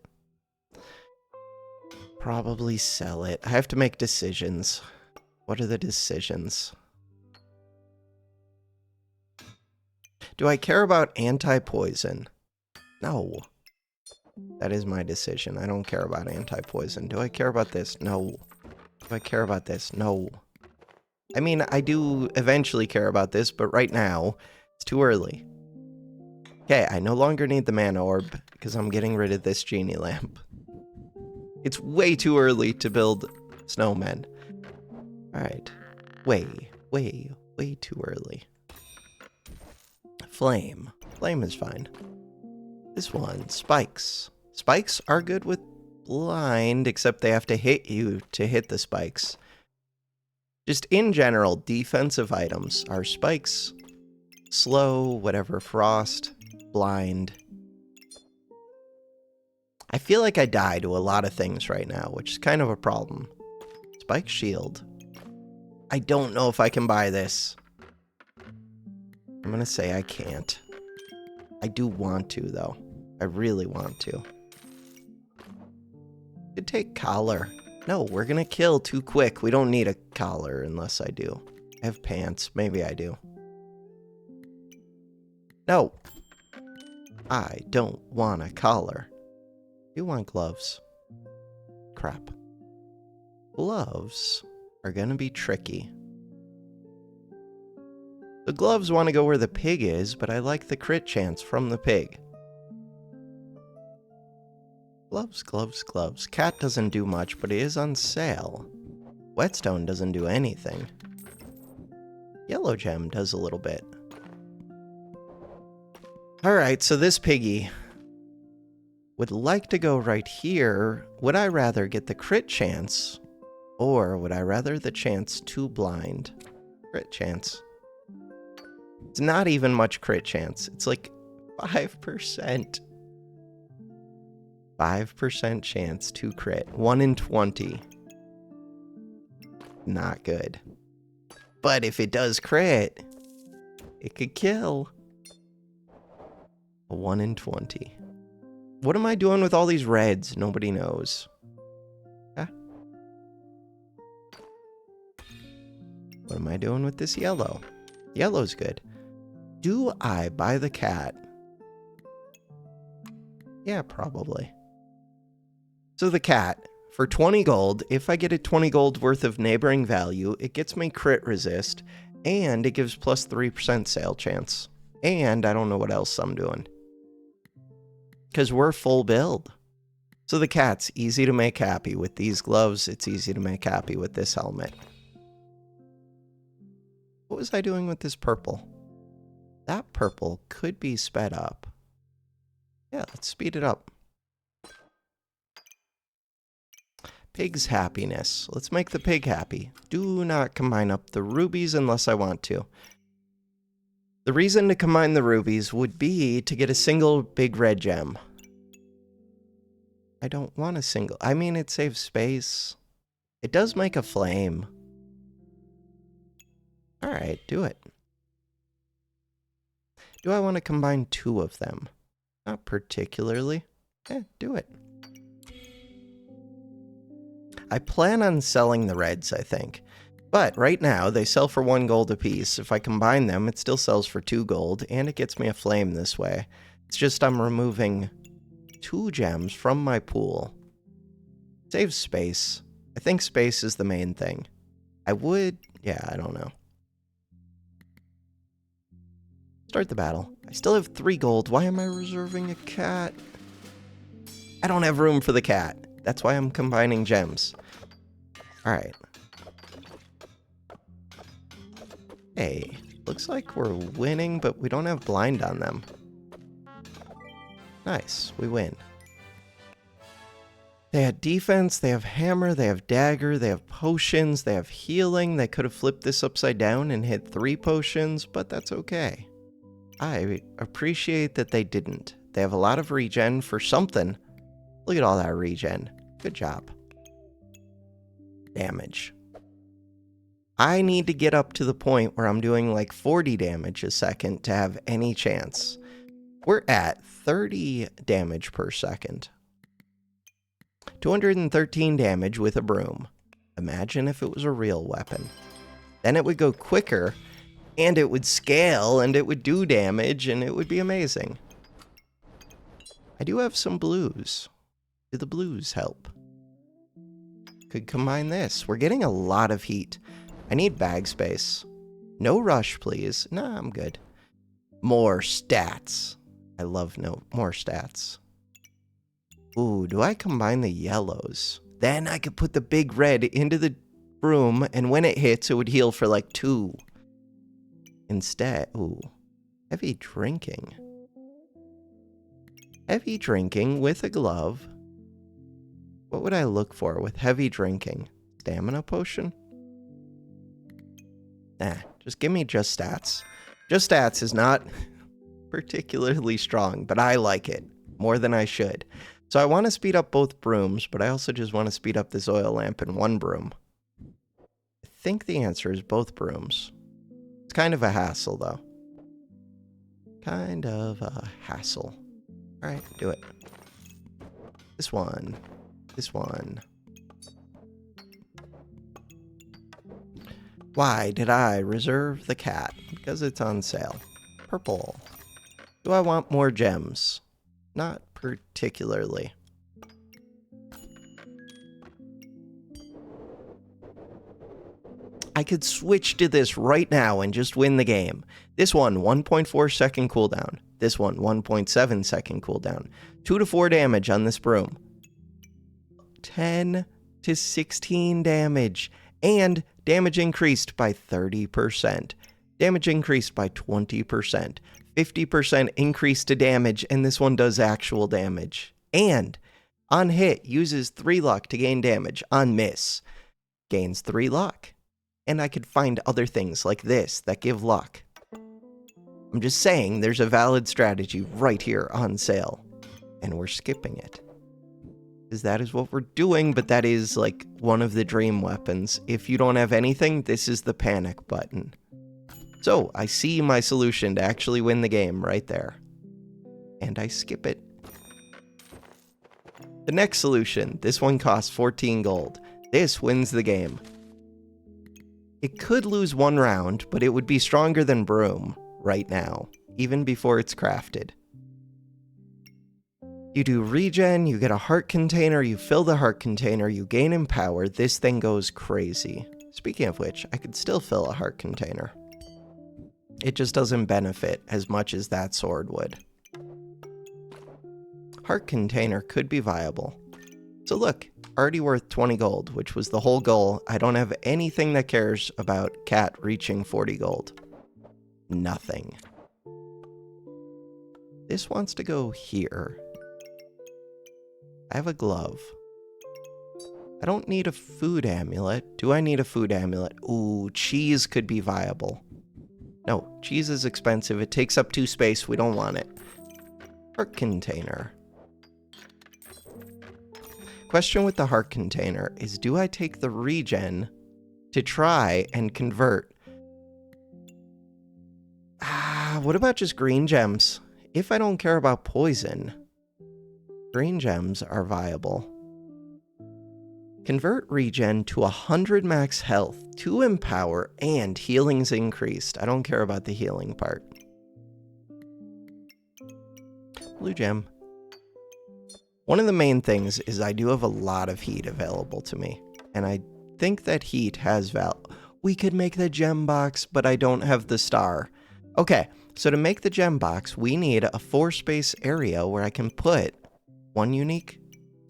S1: Probably sell it. I have to make decisions. What are the decisions? Do I care about anti-poison? No. That is my decision. I don't care about anti-poison. Do I care about this? No. Do I care about this? No. I mean, I do eventually care about this, but right now, it's too early. Okay, I no longer need the mana orb because I'm getting rid of this genie lamp. It's way too early to build snowmen. Alright. Way too early. Flame. Flame is fine. This one, spikes. Spikes are good with blind, except they have to hit you to hit the spikes. Just in general, defensive items are spikes, slow, whatever, frost, blind. I feel like I die to a lot of things right now, which is kind of a problem. Spike shield. I don't know if I can buy this. I'm gonna say I can't. I do want to, though. I really want to. Could take collar. No, we're gonna kill too quick. We don't need a collar unless I do. I have pants. Maybe I do. No. I don't want a collar. You want gloves. Crap. Gloves are gonna be tricky. The gloves want to go where the pig is, but I like the crit chance from the pig. Gloves, gloves, gloves. Cat doesn't do much, but it is on sale. Whetstone doesn't do anything. Yellow gem does a little bit. Alright, so this piggy would like to go right here. Would I rather get the crit chance, or would I rather the chance to blind? Crit chance. It's not even much crit chance. It's like 5%. 5% chance to crit. 1 in 20. Not good. But if it does crit, it could kill. 1 in 20. What am I doing with all these reds? Nobody knows. Huh? What am I doing with this yellow? Yellow's good. Do I buy the cat? Yeah, probably. So the cat, for 20 gold, if I get a 20 gold worth of neighboring value, it gets me crit resist, and it gives plus 3% sale chance. And I don't know what else I'm doing. Because we're full build. So the cat's easy to make happy with these gloves. It's easy to make happy with this helmet. What was I doing with this purple? That purple could be sped up. Yeah, let's speed it up. Pig's happiness. Let's make the pig happy. Do not combine up the rubies unless I want to. The reason to combine the rubies would be to get a single big red gem. I don't want a single. I mean, it saves space. It does make a flame. Alright, do it. Do I want to combine 2 of them? Not particularly. Do it. I plan on selling the reds, I think. But right now, they sell for 1 gold apiece. If I combine them, it still sells for 2 gold, and it gets me a flame this way. It's just I'm removing 2 gems from my pool. Saves space. I think space is the main thing. I would... yeah, I don't know. Start the battle. I still have 3 gold. Why am I reserving a cat? I don't have room for the cat. That's why I'm combining gems. Alright. Hey, looks like we're winning, but we don't have blind on them. Nice, we win. They had defense, they have hammer, they have dagger, they have potions, they have healing. They could have flipped this upside down and hit 3 potions, but that's okay. I appreciate that they didn't. They have a lot of regen for something. Look at all that regen. Good job. Damage. I need to get up to the point where I'm doing like 40 damage a second to have any chance. We're at 30 damage per second. 213 damage with a broom. Imagine if it was a real weapon. Then it would go quicker, and it would scale, and it would do damage, and it would be amazing. I do have some blues. Do the blues help? Could combine this. We're getting a lot of heat. I need bag space. No rush, please. Nah, I'm good. More stats. I love more stats. Ooh, do I combine the yellows? Then I could put the big red into the broom, and when it hits, it would heal for like 2. Instead, ooh, heavy drinking. Heavy drinking with a glove. What would I look for with heavy drinking? Stamina potion? Nah, just give me just stats. Just stats is not particularly strong, but I like it more than I should. So I want to speed up both brooms, but I also just want to speed up this oil lamp in one broom. I think the answer is both brooms. It's kind of a hassle, though. Kind of a hassle. All right, do it. This one. This one. Why did I reserve the cat? Because it's on sale. Purple. Do I want more gems? Not particularly. I could switch to this right now and just win the game. This one, 1.4 second cooldown. This one, 1.7 second cooldown. 2 to 4 damage on this broom. 10 to 16 damage. And damage increased by 30%. Damage increased by 20%. 50% increase to damage, and this one does actual damage. And on hit, uses 3 luck to gain damage. On miss, gains 3 luck. And I could find other things like this that give luck. I'm just saying there's a valid strategy right here on sale. And we're skipping it. Because that is what we're doing, but that is like one of the dream weapons. If you don't have anything, this is the panic button. So, I see my solution to actually win the game right there. And I skip it. The next solution, this one costs 14 gold. This wins the game. It could lose 1 round, but it would be stronger than Broom right now, even before it's crafted. You do regen, you get a heart container, you fill the heart container, you gain empower, this thing goes crazy. Speaking of which, I could still fill a heart container. It just doesn't benefit as much as that sword would. Heart container could be viable. So look, already worth 20 gold, which was the whole goal. I don't have anything that cares about cat reaching 40 gold. Nothing. This wants to go here. I have a glove. I don't need a food amulet. Do I need a food amulet? Ooh, cheese could be viable. No, cheese is expensive. It takes up 2 space. We don't want it. Heart container. Question with the heart container is, do I take the regen to try and convert? What about just green gems? If I don't care about poison, green gems are viable. Convert regen to 100 max health, 2 empower, and healing's increased. I don't care about the healing part. Blue gem. One of the main things is I do have a lot of heat available to me, and I think that heat has value. We could make the gem box, but I don't have the star. Okay, so to make the gem box, we need a 4-space area where I can put 1 unique,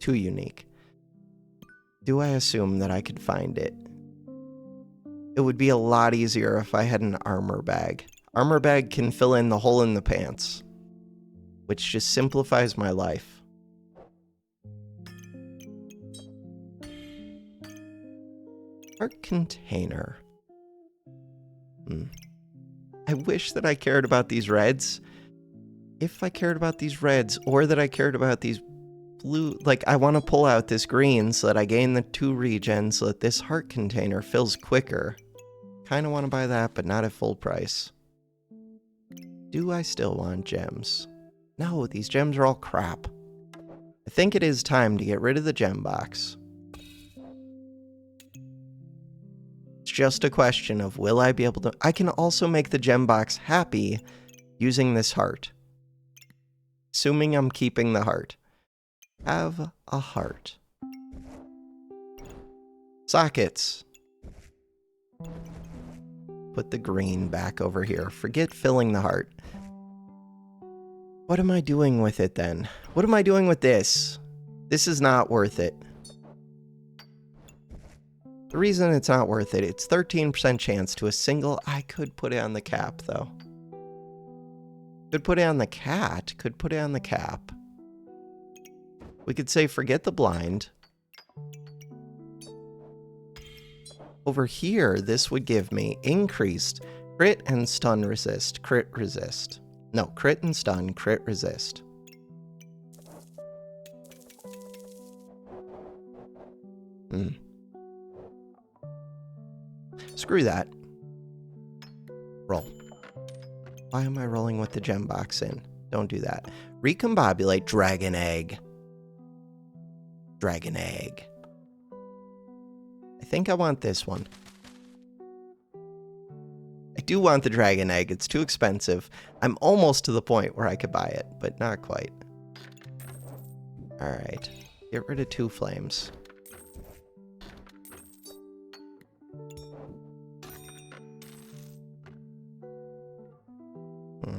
S1: 2 unique. Do I assume that I could find it? It would be a lot easier if I had an armor bag. Armor bag can fill in the hole in the pants, which just simplifies my life. Heart container. I wish that I cared about these reds. If I cared about these reds, or that I cared about these blue, like I want to pull out this green so that I gain the 2 regen so that this heart container fills quicker. Kind of want to buy that, but not at full price. Do I still want gems? No, these gems are all crap. I think it is time to get rid of the gem box. It's just a question of will I be able to... I can also make the gem box happy using this heart. Assuming I'm keeping the heart. Have a heart. Sockets. Put the green back over here. Forget filling the heart. What am I doing with it then? What am I doing with this? This is not worth it. The reason it's not worth it, it's 13% chance to a single... I could put it on the cap, though. Could put it on the cat. Could put it on the cap. We could say forget the blind. Over here, this would give me increased crit and stun resist. Crit resist. No, crit and stun, crit resist. Screw that. Roll. Why am I rolling with the gem box in? Don't do that. Recombobulate dragon egg. Dragon egg. I think I want this one. I do want the dragon egg. It's too expensive. I'm almost to the point where I could buy it, but not quite. Alright. Get rid of 2 flames. I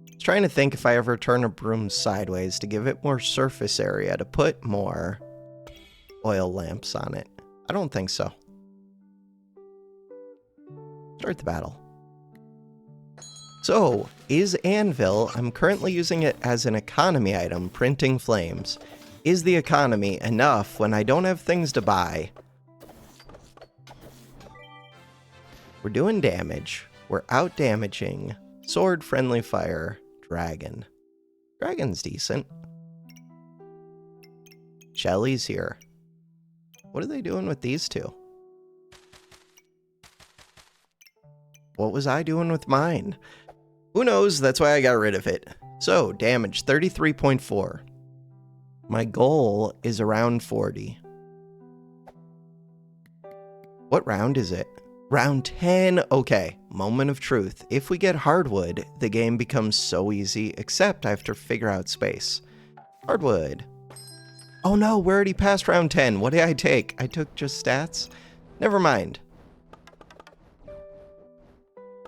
S1: was trying to think if I ever turn a broom sideways to give it more surface area to put more oil lamps on it. I don't think so. Start the battle. So, is Anvil, I'm currently using it as an economy item, printing flames. Is the economy enough when I don't have things to buy? We're doing damage. We're out damaging. Sword, friendly fire, dragon. Dragon's decent. Shelly's here. What are they doing with these 2? What was I doing with mine? Who knows? That's why I got rid of it. So, damage 33.4. My goal is around 40. What round is it? Round 10. Okay, moment of truth. If we get hardwood, the game becomes so easy, except I have to figure out space. Hardwood. Oh no, we're already past round 10. What did I take? I took just stats? Never mind.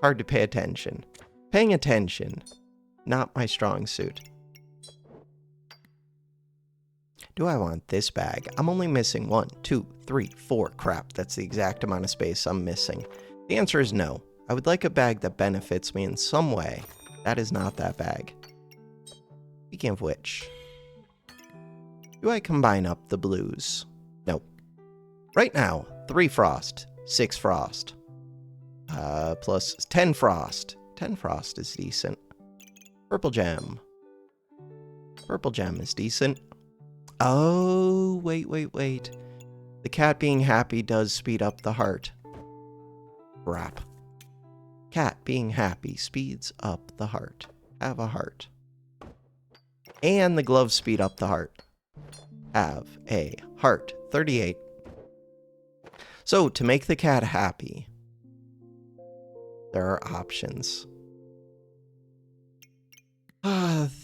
S1: Hard to pay attention. Paying attention. Not my strong suit. Do I want this bag? I'm only missing 1, 2, 3, 4. Crap, that's the exact amount of space I'm missing. The answer is no. I would like a bag that benefits me in some way. That is not that bag. Speaking of which, do I combine up the blues? Nope. Right now, 3 frost, 6 frost. Plus 10 frost. 10 frost is decent. Purple gem. Purple gem is decent. Oh, wait. The cat being happy does speed up the heart. Crap. Cat being happy speeds up the heart. Have a heart. And the gloves speed up the heart. Have a heart. 38. So, to make the cat happy, there are options.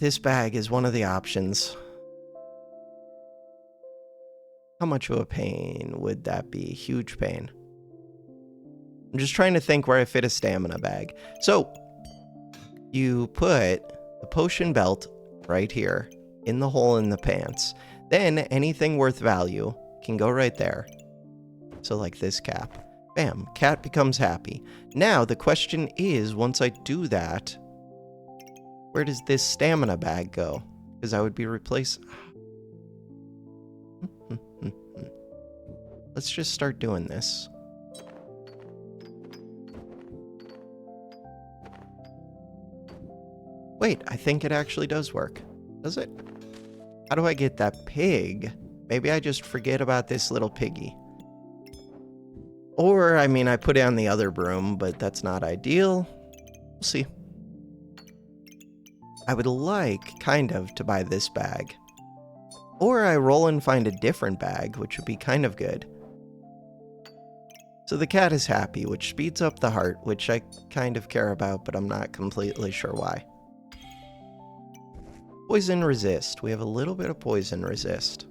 S1: This bag is one of the options. How much of a pain would that be? Huge pain. I'm just trying to think where I fit a stamina bag. So, you put the potion belt right here in the hole in the pants. Then anything worth value can go right there. So like this cap. Bam, cat becomes happy. Now the question is, once I do that, where does this stamina bag go? Because I would be replacing... Let's just start doing this. Wait, I think it actually does work. Does it? How do I get that pig? Maybe I just forget about this little piggy. Or, I mean, I put it on the other broom, but that's not ideal. We'll see. I would like, kind of, to buy this bag. Or I roll and find a different bag, which would be kind of good. So the cat is happy, which speeds up the heart, which I kind of care about, but I'm not completely sure why. Poison resist. We have a little bit of poison resist.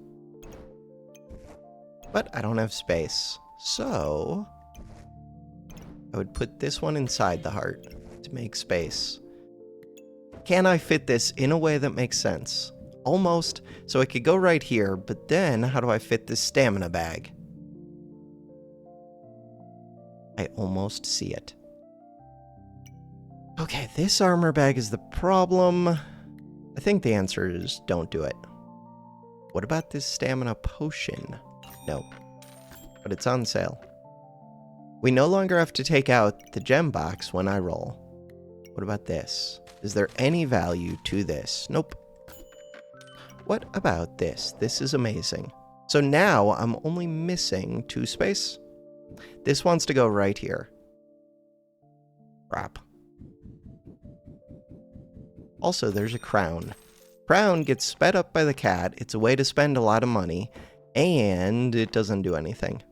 S1: But I don't have space. So I would put this one inside the heart to make space. Can I fit this in a way that makes sense? Almost. So it could go right here, but then how do I fit this stamina bag? I almost see it. Okay, this armor bag is the problem. I think the answer is don't do it. What about this stamina potion? No. But it's on sale. We no longer have to take out the gem box when I roll. What about this? Is there any value to this? Nope. What about this? This is amazing. So now I'm only missing 2 space. This wants to go right here. Crap. Also, there's a crown. Crown gets sped up by the cat. It's a way to spend a lot of money. And it doesn't do anything.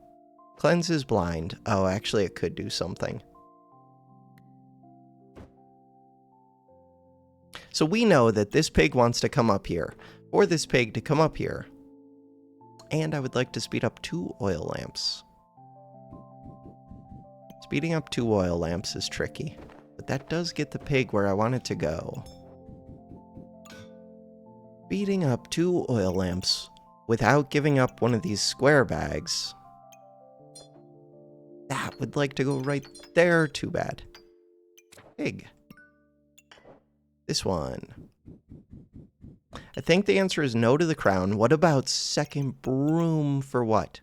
S1: Cleanses blind. Oh, actually it could do something. So we know that this pig wants to come up here. Or this pig to come up here. And I would like to speed up 2 oil lamps. Speeding up 2 oil lamps is tricky. But that does get the pig where I want it to go. Speeding up 2 oil lamps without giving up one of these square bags. That would like to go right there. Too bad. Pig. This one. I think the answer is no to the crown. What about second broom for what?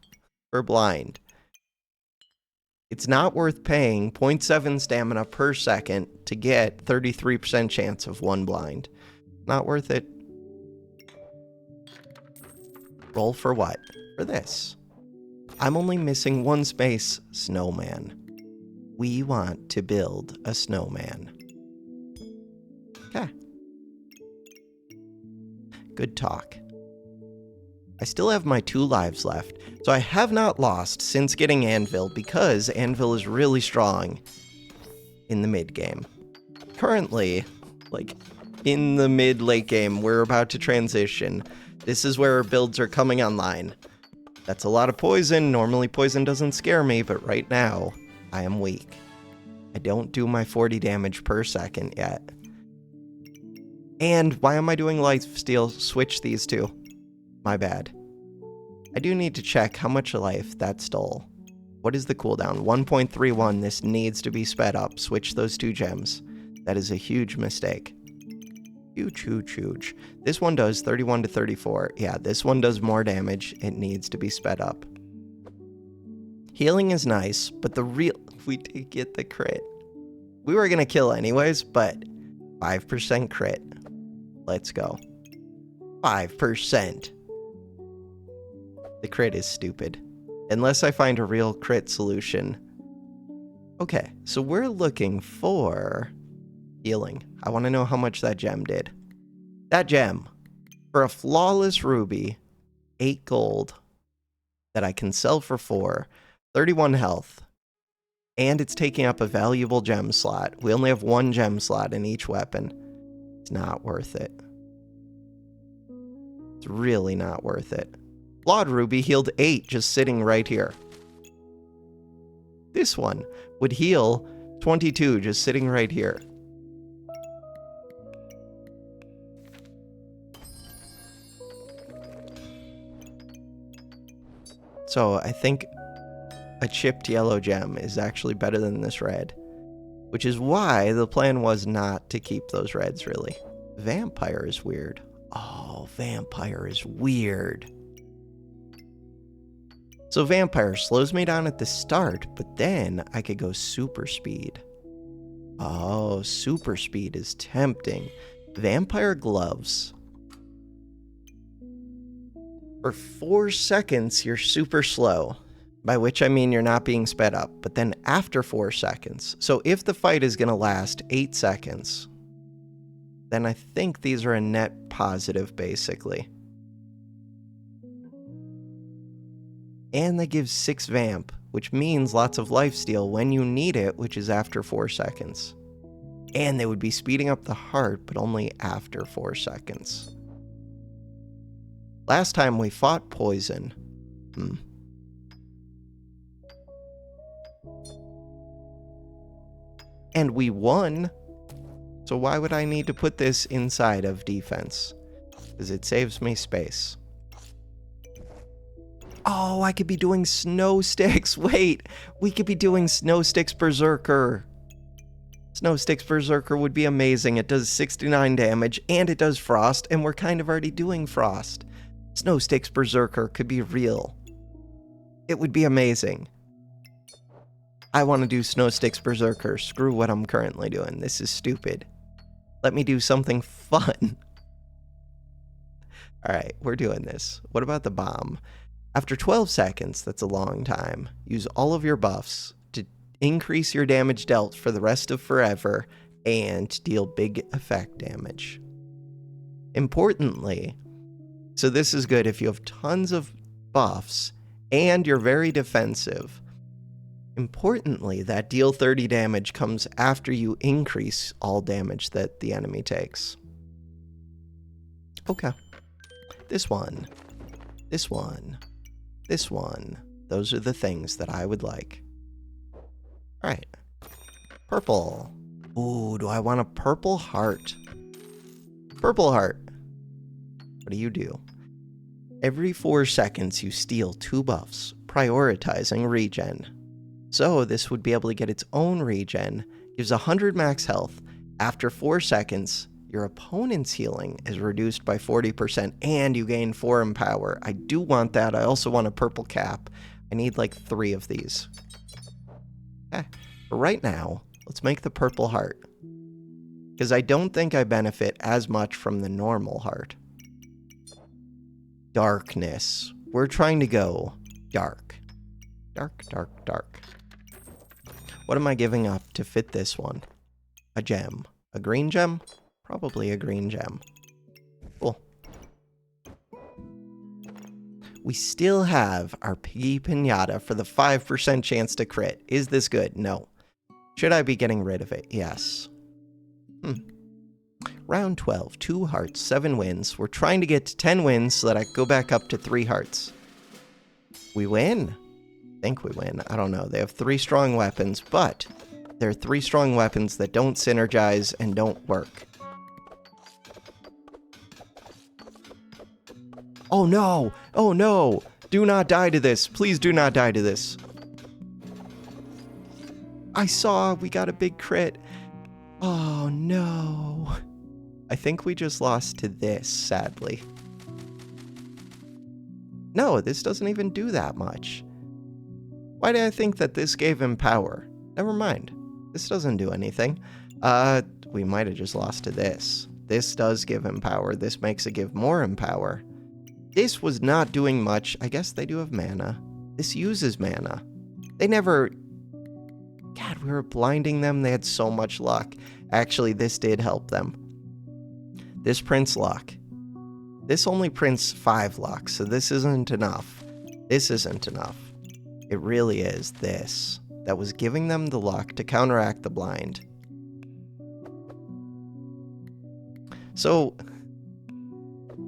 S1: For blind. It's not worth paying 0.7 stamina per second to get 33% chance of 1 blind. Not worth it. Roll for what? For this. I'm only missing 1 space. Snowman. We want to build a snowman. Okay. Good talk. I still have my 2 lives left, so I have not lost since getting Anvil because Anvil is really strong in the mid game. Currently, like in the mid-late game, we're about to transition. This is where our builds are coming online. That's a lot of poison. Normally poison doesn't scare me, but right now, I am weak. I don't do my 40 damage per second yet. And why am I doing lifesteal? Switch these 2. My bad. I do need to check how much life that stole. What is the cooldown? 1.31. This needs to be sped up. Switch those 2 gems. That is a huge mistake. Huge, huge, huge. This one does 31 to 34. Yeah, this one does more damage. It needs to be sped up. Healing is nice, but we did get the crit. We were going to kill anyways, but 5% crit. Let's go. 5%. The crit is stupid. Unless I find a real crit solution. Okay, so we're looking for healing. I want to know how much that gem did. That gem, for a flawless ruby, 8 gold, that I can sell for 4, 31 health, and it's taking up a valuable gem slot. We only have 1 gem slot in each weapon. It's not worth it. It's really not worth it. Flawed ruby healed 8 just sitting right here. This one would heal 22 just sitting right here. So I think a chipped yellow gem is actually better than this red, which is why the plan was not to keep those reds, really. Vampire is weird. Oh, vampire is weird. So Vampire slows me down at the start, but then I could go super speed. Oh, super speed is tempting. Vampire gloves. For 4 seconds, you're super slow. By which I mean you're not being sped up, but then after 4 seconds. So if the fight is going to last 8 seconds, then I think these are a net positive, basically. And they give 6 vamp, which means lots of lifesteal when you need it, which is after 4 seconds. And they would be speeding up the heart, but only after 4 seconds. Last time we fought poison. And we won. So why would I need to put this inside of defense? Because it saves me space. Oh, I could be doing Snow Sticks. Wait, we could be doing Snow Sticks Berserker. Snow Sticks Berserker would be amazing. It does 69 damage, and it does Frost, and we're kind of already doing Frost. Snow Sticks Berserker could be real. It would be amazing. I want to do Snow Sticks Berserker. Screw what I'm currently doing. This is stupid. Let me do something fun. Alright, we're doing this. What about the bomb? After 12 seconds, that's a long time, use all of your buffs to increase your damage dealt for the rest of forever and deal big effect damage. Importantly, so this is good if you have tons of buffs and you're very defensive. Importantly, that deal 30 damage comes after you increase all damage that the enemy takes. Okay. This one. This one. This one. Those are the things that I would like. Alright. Purple. Ooh, do I want a purple heart? Purple heart. What do you do? Every 4 seconds you steal 2 buffs, prioritizing regen. So this would be able to get its own regen, gives 100 max health. After 4 seconds, your opponent's healing is reduced by 40%, and you gain 4 empower. I do want that. I also want a purple cap. I need like 3 of these. Okay. But right now, let's make the purple heart. Because I don't think I benefit as much from the normal heart. Darkness. We're trying to go dark. Dark, dark, dark. What am I giving up to fit this one? A gem. A green gem? Probably a green gem. Cool. We still have our Piggy Pinata for the 5% chance to crit. Is this good? No. Should I be getting rid of it? Yes. Round 12. 2 hearts, 7 wins. We're trying to get to 10 wins so that I go back up to 3 hearts. We win. I think we win. I don't know. They have 3 strong weapons, but they're 3 strong weapons that don't synergize and don't work. Oh no! Oh no! Do not die to this. Please do not die to this. I saw we got a big crit. Oh no. I think we just lost to this, sadly. No, this doesn't even do that much. Why did I think that this gave him power? Never mind. This doesn't do anything. We might have just lost to this. This does give him power. This makes it give more empower. This was not doing much. I guess they do have mana. This uses mana. They never... God, we were blinding them. They had so much luck. Actually, this did help them. This prints luck. This only prints 5 luck, so this isn't enough. This isn't enough. It really is this that was giving them the luck to counteract the blind. So,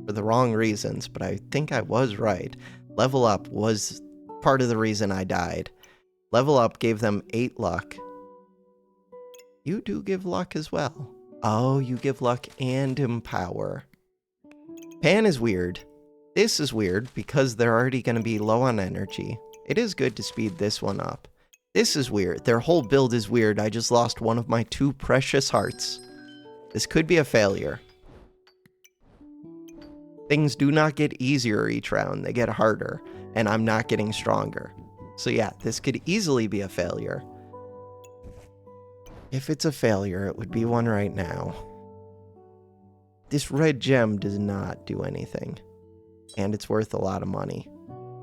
S1: for the wrong reasons, but I think I was right. Level up was part of the reason I died. Level up gave them 8 luck. You do give luck as well. Oh, you give luck and empower. Pan is weird. This is weird because they're already going to be low on energy. It is good to speed this one up. This is weird. Their whole build is weird. I just lost one of my 2 precious hearts. This could be a failure. Things do not get easier each round. They get harder. and I'm not getting stronger. So yeah, this could easily be a failure. If it's a failure, it would be one right now. This red gem does not do anything, and it's worth a lot of money.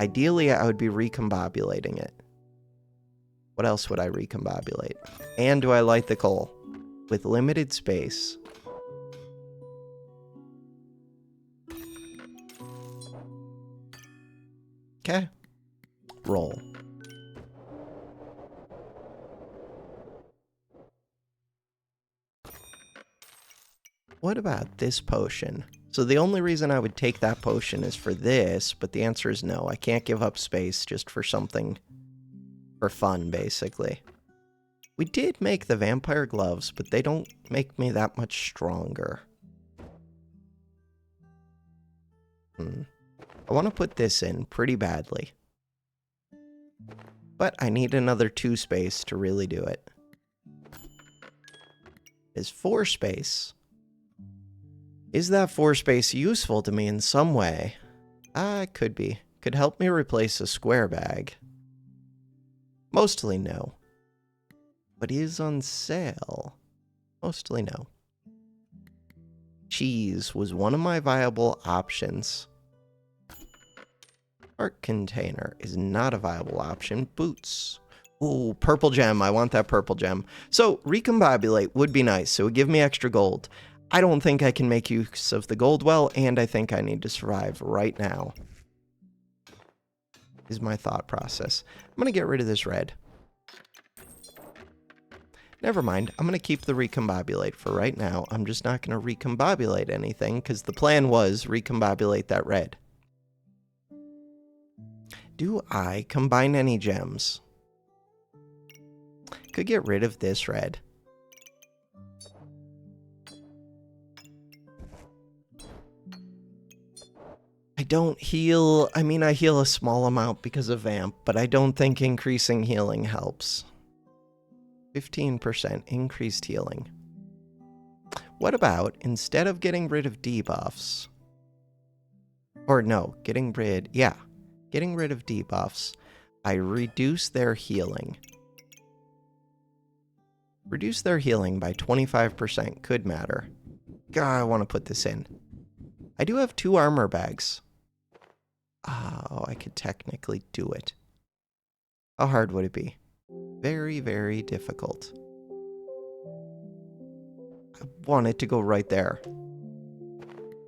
S1: Ideally, I would be recombobulating it. What else would I recombobulate? And do I light the coal? With limited space. Okay. Roll. What about this potion? So the only reason I would take that potion is for this, but the answer is no. I can't give up space just for something for fun, basically. We did make the vampire gloves, but they don't make me that much stronger. I want to put this in pretty badly. But I need another 2 space to really do it. Is 4 space. Is that 4 space useful to me in some way? It could be. Could help me replace a square bag. Mostly no. But is on sale? Mostly no. Cheese was one of my viable options. Art container is not a viable option. Boots. Ooh, purple gem. I want that purple gem. So, recombobulate would be nice. So, it would give me extra gold. I don't think I can make use of the gold well, and I think I need to survive right now. Is my thought process. I'm going to get rid of this red. Never mind. I'm going to keep the recombobulate for right now. I'm just not going to recombobulate anything, because the plan was recombobulate that red. Do I combine any gems? Could get rid of this red. I don't heal. I mean, I heal a small amount because of vamp, but I don't think increasing healing helps. 15% increased healing. What about, instead of getting rid of debuffs, or no, getting rid of debuffs, I reduce their healing. Reduce their healing by 25% could matter. God, I want to put this in. I do have 2 armor bags. Oh, I could technically do it. How hard would it be? Very, very difficult. I want it to go right there.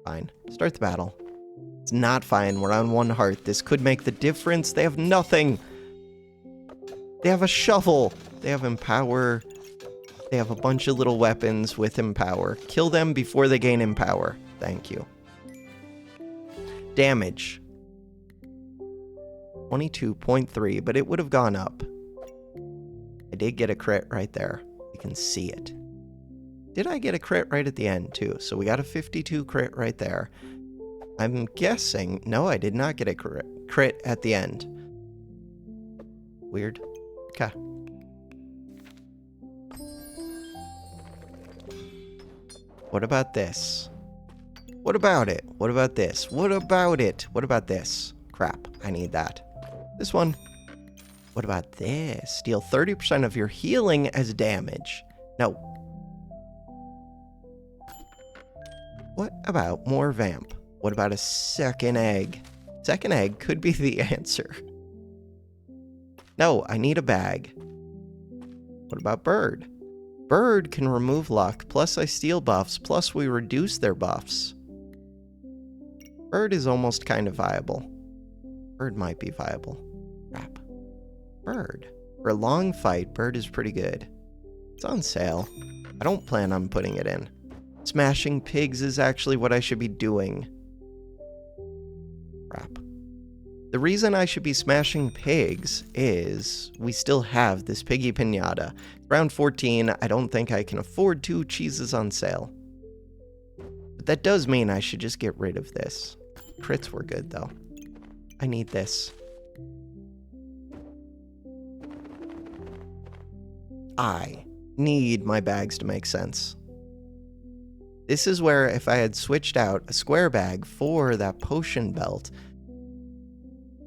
S1: Fine. Start the battle. It's not fine. We're on 1 heart. This could make the difference. They have nothing. They have a shovel. They have empower. They have a bunch of little weapons with empower. Kill them before they gain empower. Thank you. Damage. 22.3, but it would have gone up. I did get a crit right there. You can see it. Did I get a crit right at the end, too? So we got a 52 crit right there. I'm guessing... No, I did not get a crit at the end. Weird. Okay. What about this? What about it? What about this? What about it? What about this? Crap, I need that. This one. What about this? Deal 30% of your healing as damage. No. What about more vamp? What about a second egg? Second egg could be the answer. No, I need a bag. What about bird? Bird can remove luck, plus I steal buffs, plus we reduce their buffs. Bird is almost kind of viable. Bird might be viable. Crap. Bird. For a long fight, bird is pretty good. It's on sale. I don't plan on putting it in. Smashing pigs is actually what I should be doing. Crap. The reason I should be smashing pigs is we still have this piggy pinata. Round 14, I don't think I can afford 2 cheeses on sale. But that does mean I should just get rid of this. Crits were good, though. I need this. I need my bags to make sense. This is where if I had switched out a square bag for that potion belt,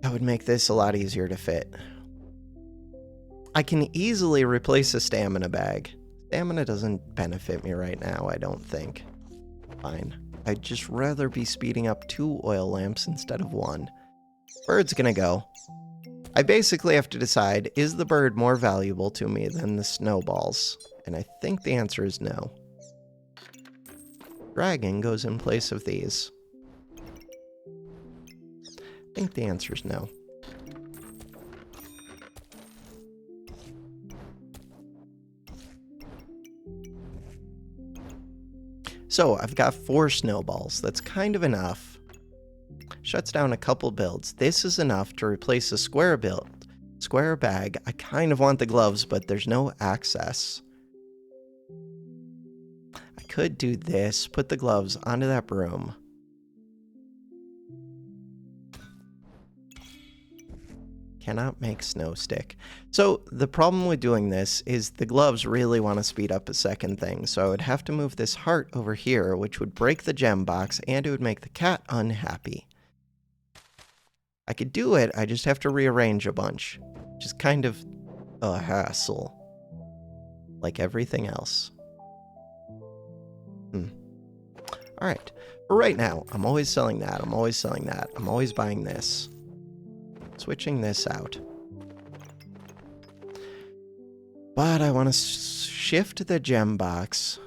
S1: That would make this a lot easier to fit. I can easily replace a stamina bag. Stamina doesn't benefit me right now, I don't think. Fine. I'd just rather be speeding up 2 oil lamps instead of 1. Bird's gonna go. I basically have to decide, is the bird more valuable to me than the snowballs? And I think the answer is no. Dragon goes in place of these. I think the answer is no. So I've got 4 snowballs. That's kind of enough. Shuts down a couple builds. This is enough to replace a square build. Square bag. I kind of want the gloves, but there's no access. I could do this. Put the gloves onto that broom. Cannot make snow stick. So the problem with doing this is the gloves really want to speed up a second thing. So I would have to move this heart over here, which would break the gem box, and it would make the cat unhappy. I could do it, I just have to rearrange a bunch. Which is kind of a hassle. Like everything else. Alright. For right now, I'm always selling that. I'm always selling that. I'm always buying this. Switching this out. But I want to shift the gem box.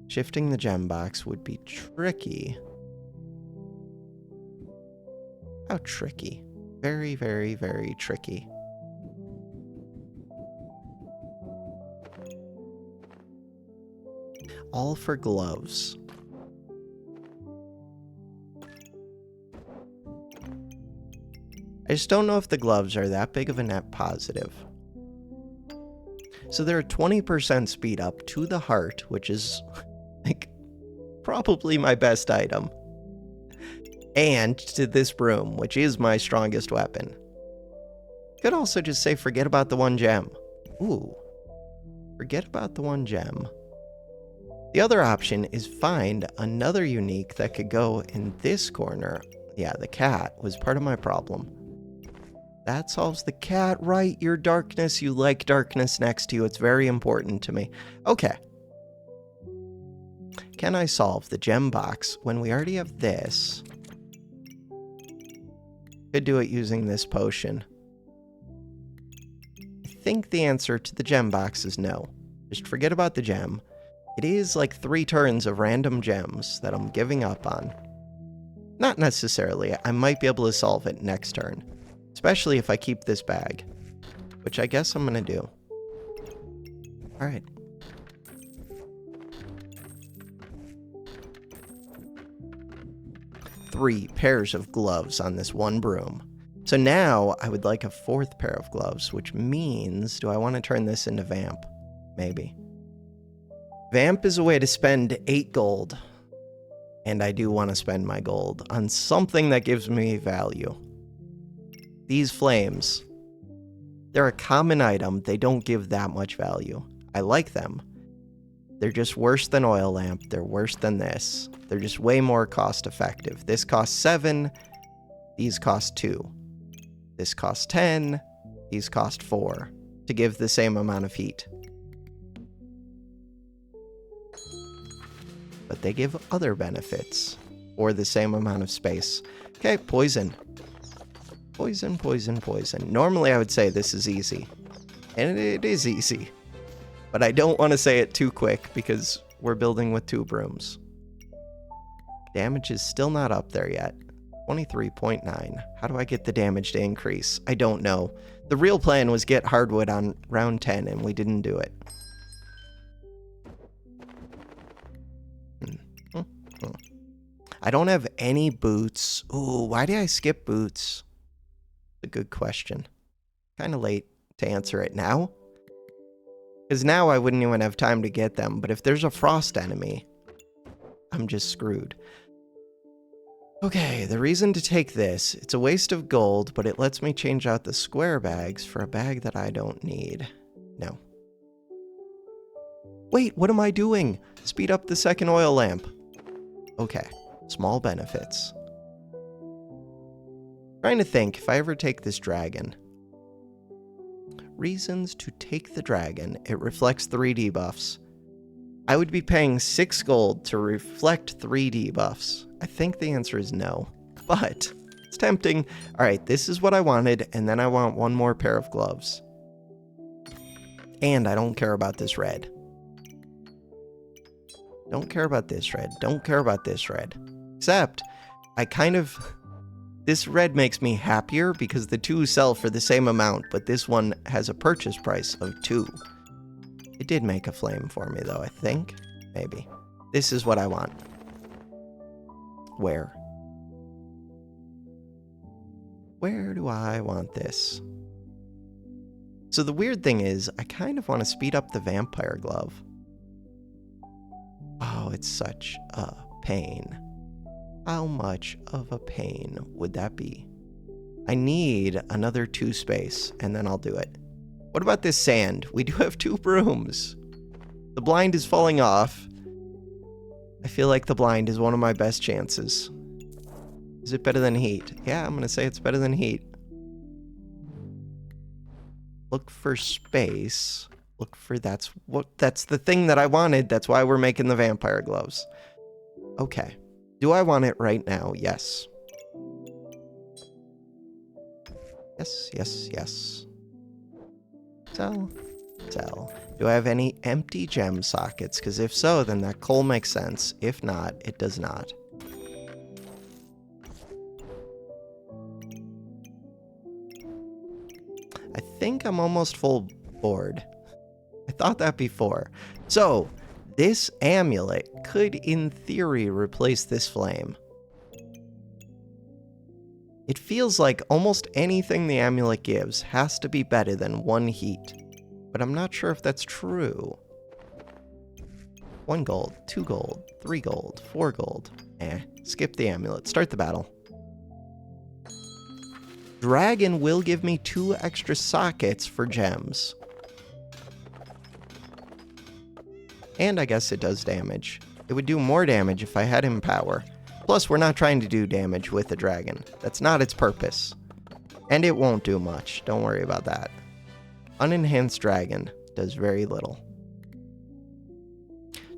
S1: Shifting the gem box would be tricky. How tricky? Very, very, very tricky. All for gloves. I just don't know if the gloves are that big of a net positive. So they're a 20% speed up to the heart, which is, like, probably my best item. And to this broom, which is my strongest weapon. Could also just say forget about the 1 gem. Ooh. Forget about the 1 gem. The other option is find another unique that could go in this corner. Yeah, the cat was part of my problem. That solves the cat, right? Your darkness, you like darkness next to you. It's very important to me. Okay. Can I solve the gem box when we already have this? Could do it using this potion. I think the answer to the gem box is no. Just forget about the gem. It is like 3 turns of random gems that I'm giving up on. Not necessarily. I might be able to solve it next turn. Especially if I keep this bag. Which I guess I'm gonna do. Alright. Three pairs of gloves on this 1 broom. So now I would like a 4th pair of gloves, which means, do I want to turn this into Vamp? Maybe. Vamp is a way to spend 8 gold. And I do want to spend my gold on something that gives me value. These flames. They're a common item. They don't give that much value. I like them. They're just worse than oil lamp. They're worse than this. They're just way more cost effective. This costs 7. These cost 2. This costs 10. These cost 4 to give the same amount of heat. But they give other benefits or the same amount of space. Okay, poison. Poison, poison, poison. Normally I would say this is easy. And it is easy. But I don't want to say it too quick because we're building with 2 brooms. Damage is still not up there yet. 23.9. How do I get the damage to increase? I don't know. The real plan was get hardwood on round 10 and we didn't do it. I don't have any boots. Ooh, why did I skip boots? A good question. Kind of late to answer it now. Because now I wouldn't even have time to get them. But if there's a frost enemy, I'm just screwed. Okay, the reason to take this, it's a waste of gold, but it lets me change out the square bags for a bag that I don't need. No. Wait, what am I doing? Speed up the 2nd oil lamp. Okay, small benefits. Trying to think if I ever take this dragon. Reasons to take the dragon. It reflects 3 debuffs. I would be paying 6 gold to reflect 3 debuffs. I think the answer is no, but it's tempting. All right, this is what I wanted, and then I want 1 more pair of gloves. And I don't care about this red. Don't care about this red. Don't care about this red. Except, this red makes me happier because the 2 sell for the same amount, but this one has a purchase price of 2. It did make a flame for me, though, I think. Maybe. This is what I want. Where? Where do I want this? So the weird thing is, I kind of want to speed up the vampire glove. Oh, it's such a pain. How much of a pain would that be? I need another 2 space, and then I'll do it. What about this sand? We do have 2 brooms. The blind is falling off. I feel like the blind is one of my best chances. Is it better than heat? Yeah, I'm going to say it's better than heat. Look for space. Look for that's the thing that I wanted. That's why we're making the vampire gloves. Okay. Do I want it right now? Yes. Yes, yes, yes. Sell. Sell. Do I have any empty gem sockets? Because if so, then that coal makes sense. If not, it does not. I think I'm almost full board. I thought that before. So, this amulet could, in theory, replace this flame. It feels like almost anything the amulet gives has to be better than 1 heat. But I'm not sure if that's true. 1 gold, 2 gold, 3 gold, 4 gold. Skip the amulet. Start the battle. Dragon will give me 2 extra sockets for gems. And I guess it does damage. It would do more damage if I had him power. Plus, we're not trying to do damage with the dragon. That's not its purpose. And it won't do much. Don't worry about that. Unenhanced dragon does very little.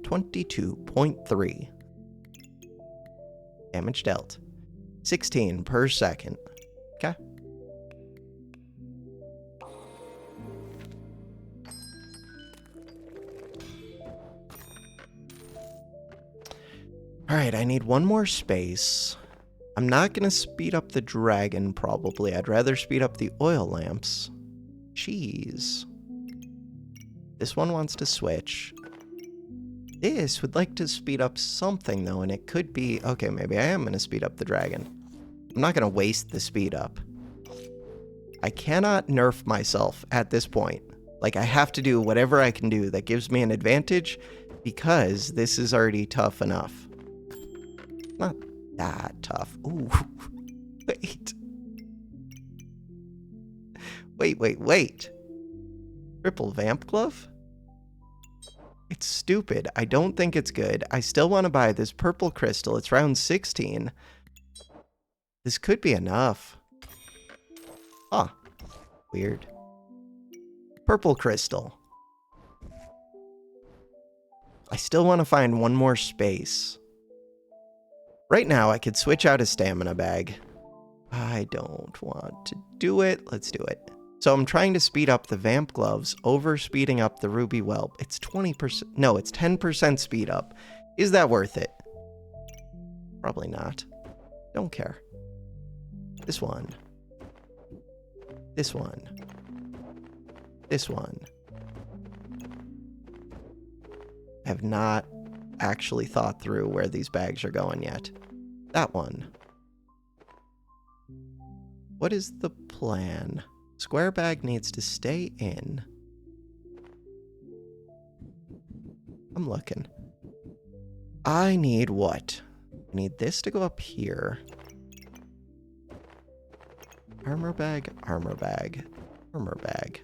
S1: 22.3. Damage dealt. 16 per second. Okay. Alright, I need 1 more space. I'm not going to speed up the dragon, probably. I'd rather speed up the oil lamps. Cheese. This one wants to switch. This would like to speed up something, though, and it could be... Okay, maybe I am going to speed up the dragon. I'm not going to waste the speed up. I cannot nerf myself at this point. Like, I have to do whatever I can do that gives me an advantage, because this is already tough enough. Not that tough. Ooh. Wait. Wait. Triple vamp glove? It's stupid. I don't think it's good. I still want to buy this purple crystal. It's round 16. This could be enough. Huh. Weird. Purple crystal. I still want to find 1 more space. Right now, I could switch out a stamina bag. I don't want to do it. Let's do it. So I'm trying to speed up the vamp gloves over speeding up the ruby whelp. It's 20%. No, it's 10% speed up. Is that worth it? Probably not. Don't care. This one. This one. This one. I have not actually thought through where these bags are going yet. That one. What is the plan? Square bag needs to stay in. I'm looking. I need what? I need this to go up here. Armor bag, armor bag, armor bag,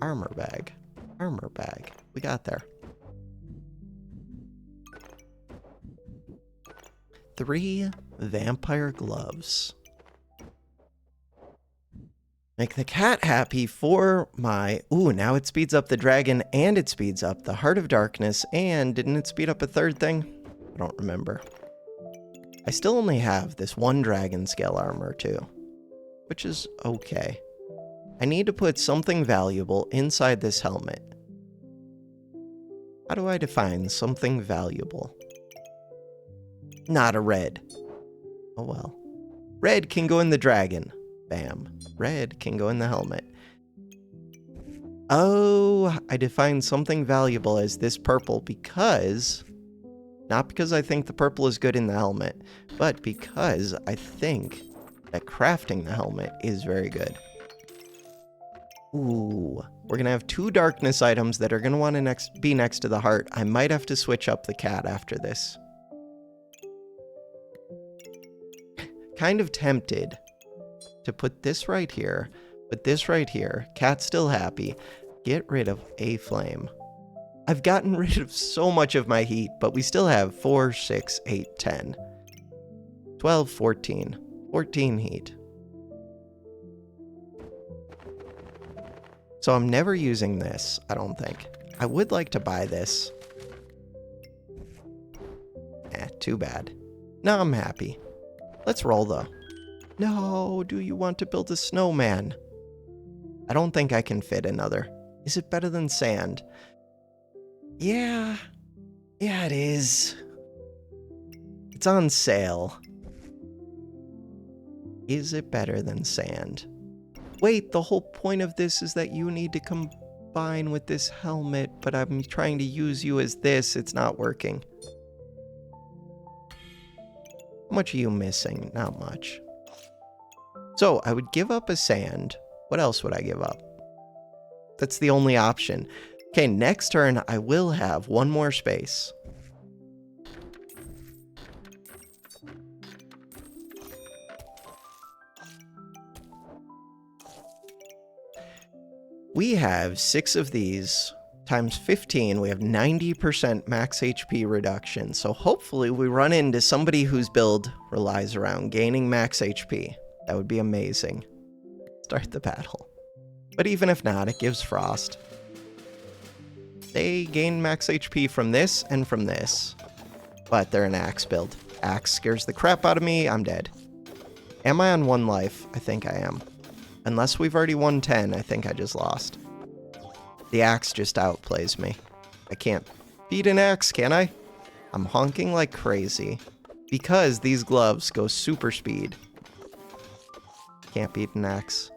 S1: armor bag, armor bag. We got there. 3 vampire gloves. Make the cat happy for my... Ooh, now it speeds up the dragon, and it speeds up the Heart of Darkness, and didn't it speed up a third thing? I don't remember. I still only have this one dragon scale armor, too, which is okay. I need to put something valuable inside this helmet. How do I define something valuable? Not a red. Oh well. Red can go in the dragon. Bam. Red can go in the helmet. Oh, I defined something valuable as this purple because... Not because I think the purple is good in the helmet, but because I think that crafting the helmet is very good. Ooh, we're going to have 2 darkness items that are going to want to be next to the heart. I might have to switch up the cat after this. Kind of tempted to put this right here, put this right here, cat's still happy, get rid of a flame. I've gotten rid of so much of my heat, but we still have 4, 6, 8, 10, 12, 14, 14 heat. So I'm never using this, I don't think. I would like to buy this. Too bad. No, I'm happy. Let's roll, though. No, do you want to build a snowman? I don't think I can fit another. Is it better than sand? Yeah. Yeah, it is. It's on sale. Is it better than sand? Wait, the whole point of this is that you need to combine with this helmet, but I'm trying to use you as this. It's not working. How much are you missing? Not much. So, I would give up a sand. What else would I give up? That's the only option. Okay, next turn, I will have one more space. We have 6 of these times 15. We have 90% max HP reduction. So hopefully we run into somebody whose build relies around gaining max HP. That would be amazing. Start the battle. But even if not, it gives frost. They gain max HP from this and from this. But they're an axe build. Axe scares the crap out of me. I'm dead. Am I on 1 life? I think I am. Unless we've already won 10, I think I just lost. The axe just outplays me. I can't beat an axe, can I? I'm honking like crazy. Because these gloves go super speed. Can't beat an axe.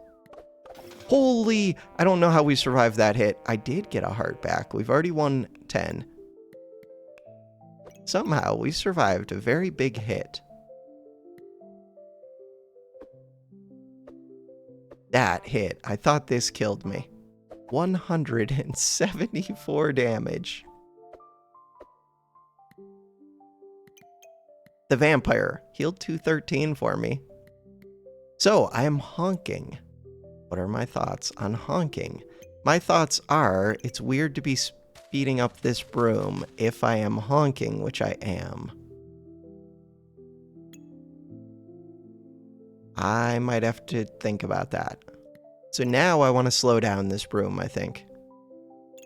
S1: Holy! I don't know how we survived that hit. I did get a heart back. We've already won 10. Somehow, we survived a very big hit. That hit. I thought this killed me. 174 damage. The vampire healed 213 for me. So, I am honking. What are my thoughts on honking? My thoughts are, it's weird to be speeding up this broom if I am honking, which I am. I might have to think about that. So now I want to slow down this broom, I think.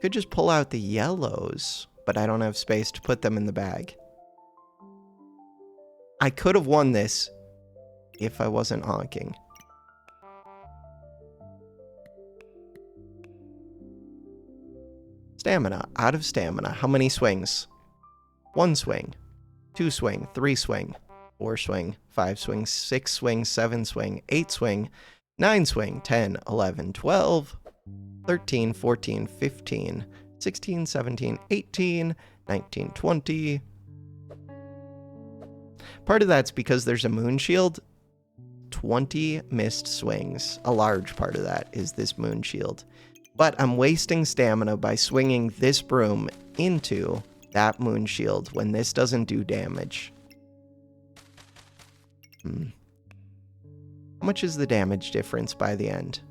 S1: Could just pull out the yellows, but I don't have space to put them in the bag. I could have won this if I wasn't honking. Stamina. Out of stamina. How many swings? 1 swing. 2 swing. 3 swing. 4 swing. 5 swing. 6 swing. 7 swing. 8 swing. 9 swing. 10, 11, 12, 13, 14, 15, 16, 17, 18, 19, 20. Part of that's because there's a moon shield. 20 missed swings. A large part of that is this moon shield. But I'm wasting stamina by swinging this broom into that moon shield when this doesn't do damage. How much is the damage difference by the end?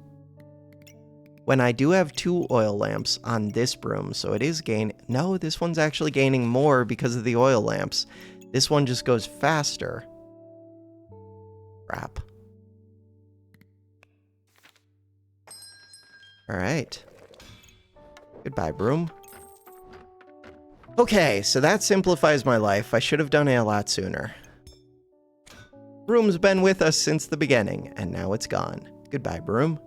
S1: When I do have 2 oil lamps on this broom, so it is gain... No, this one's actually gaining more because of the oil lamps. This one just goes faster. Crap. Alright. Goodbye, Broom. Okay, so that simplifies my life. I should have done it a lot sooner. Broom's been with us since the beginning, and now it's gone. Goodbye, Broom.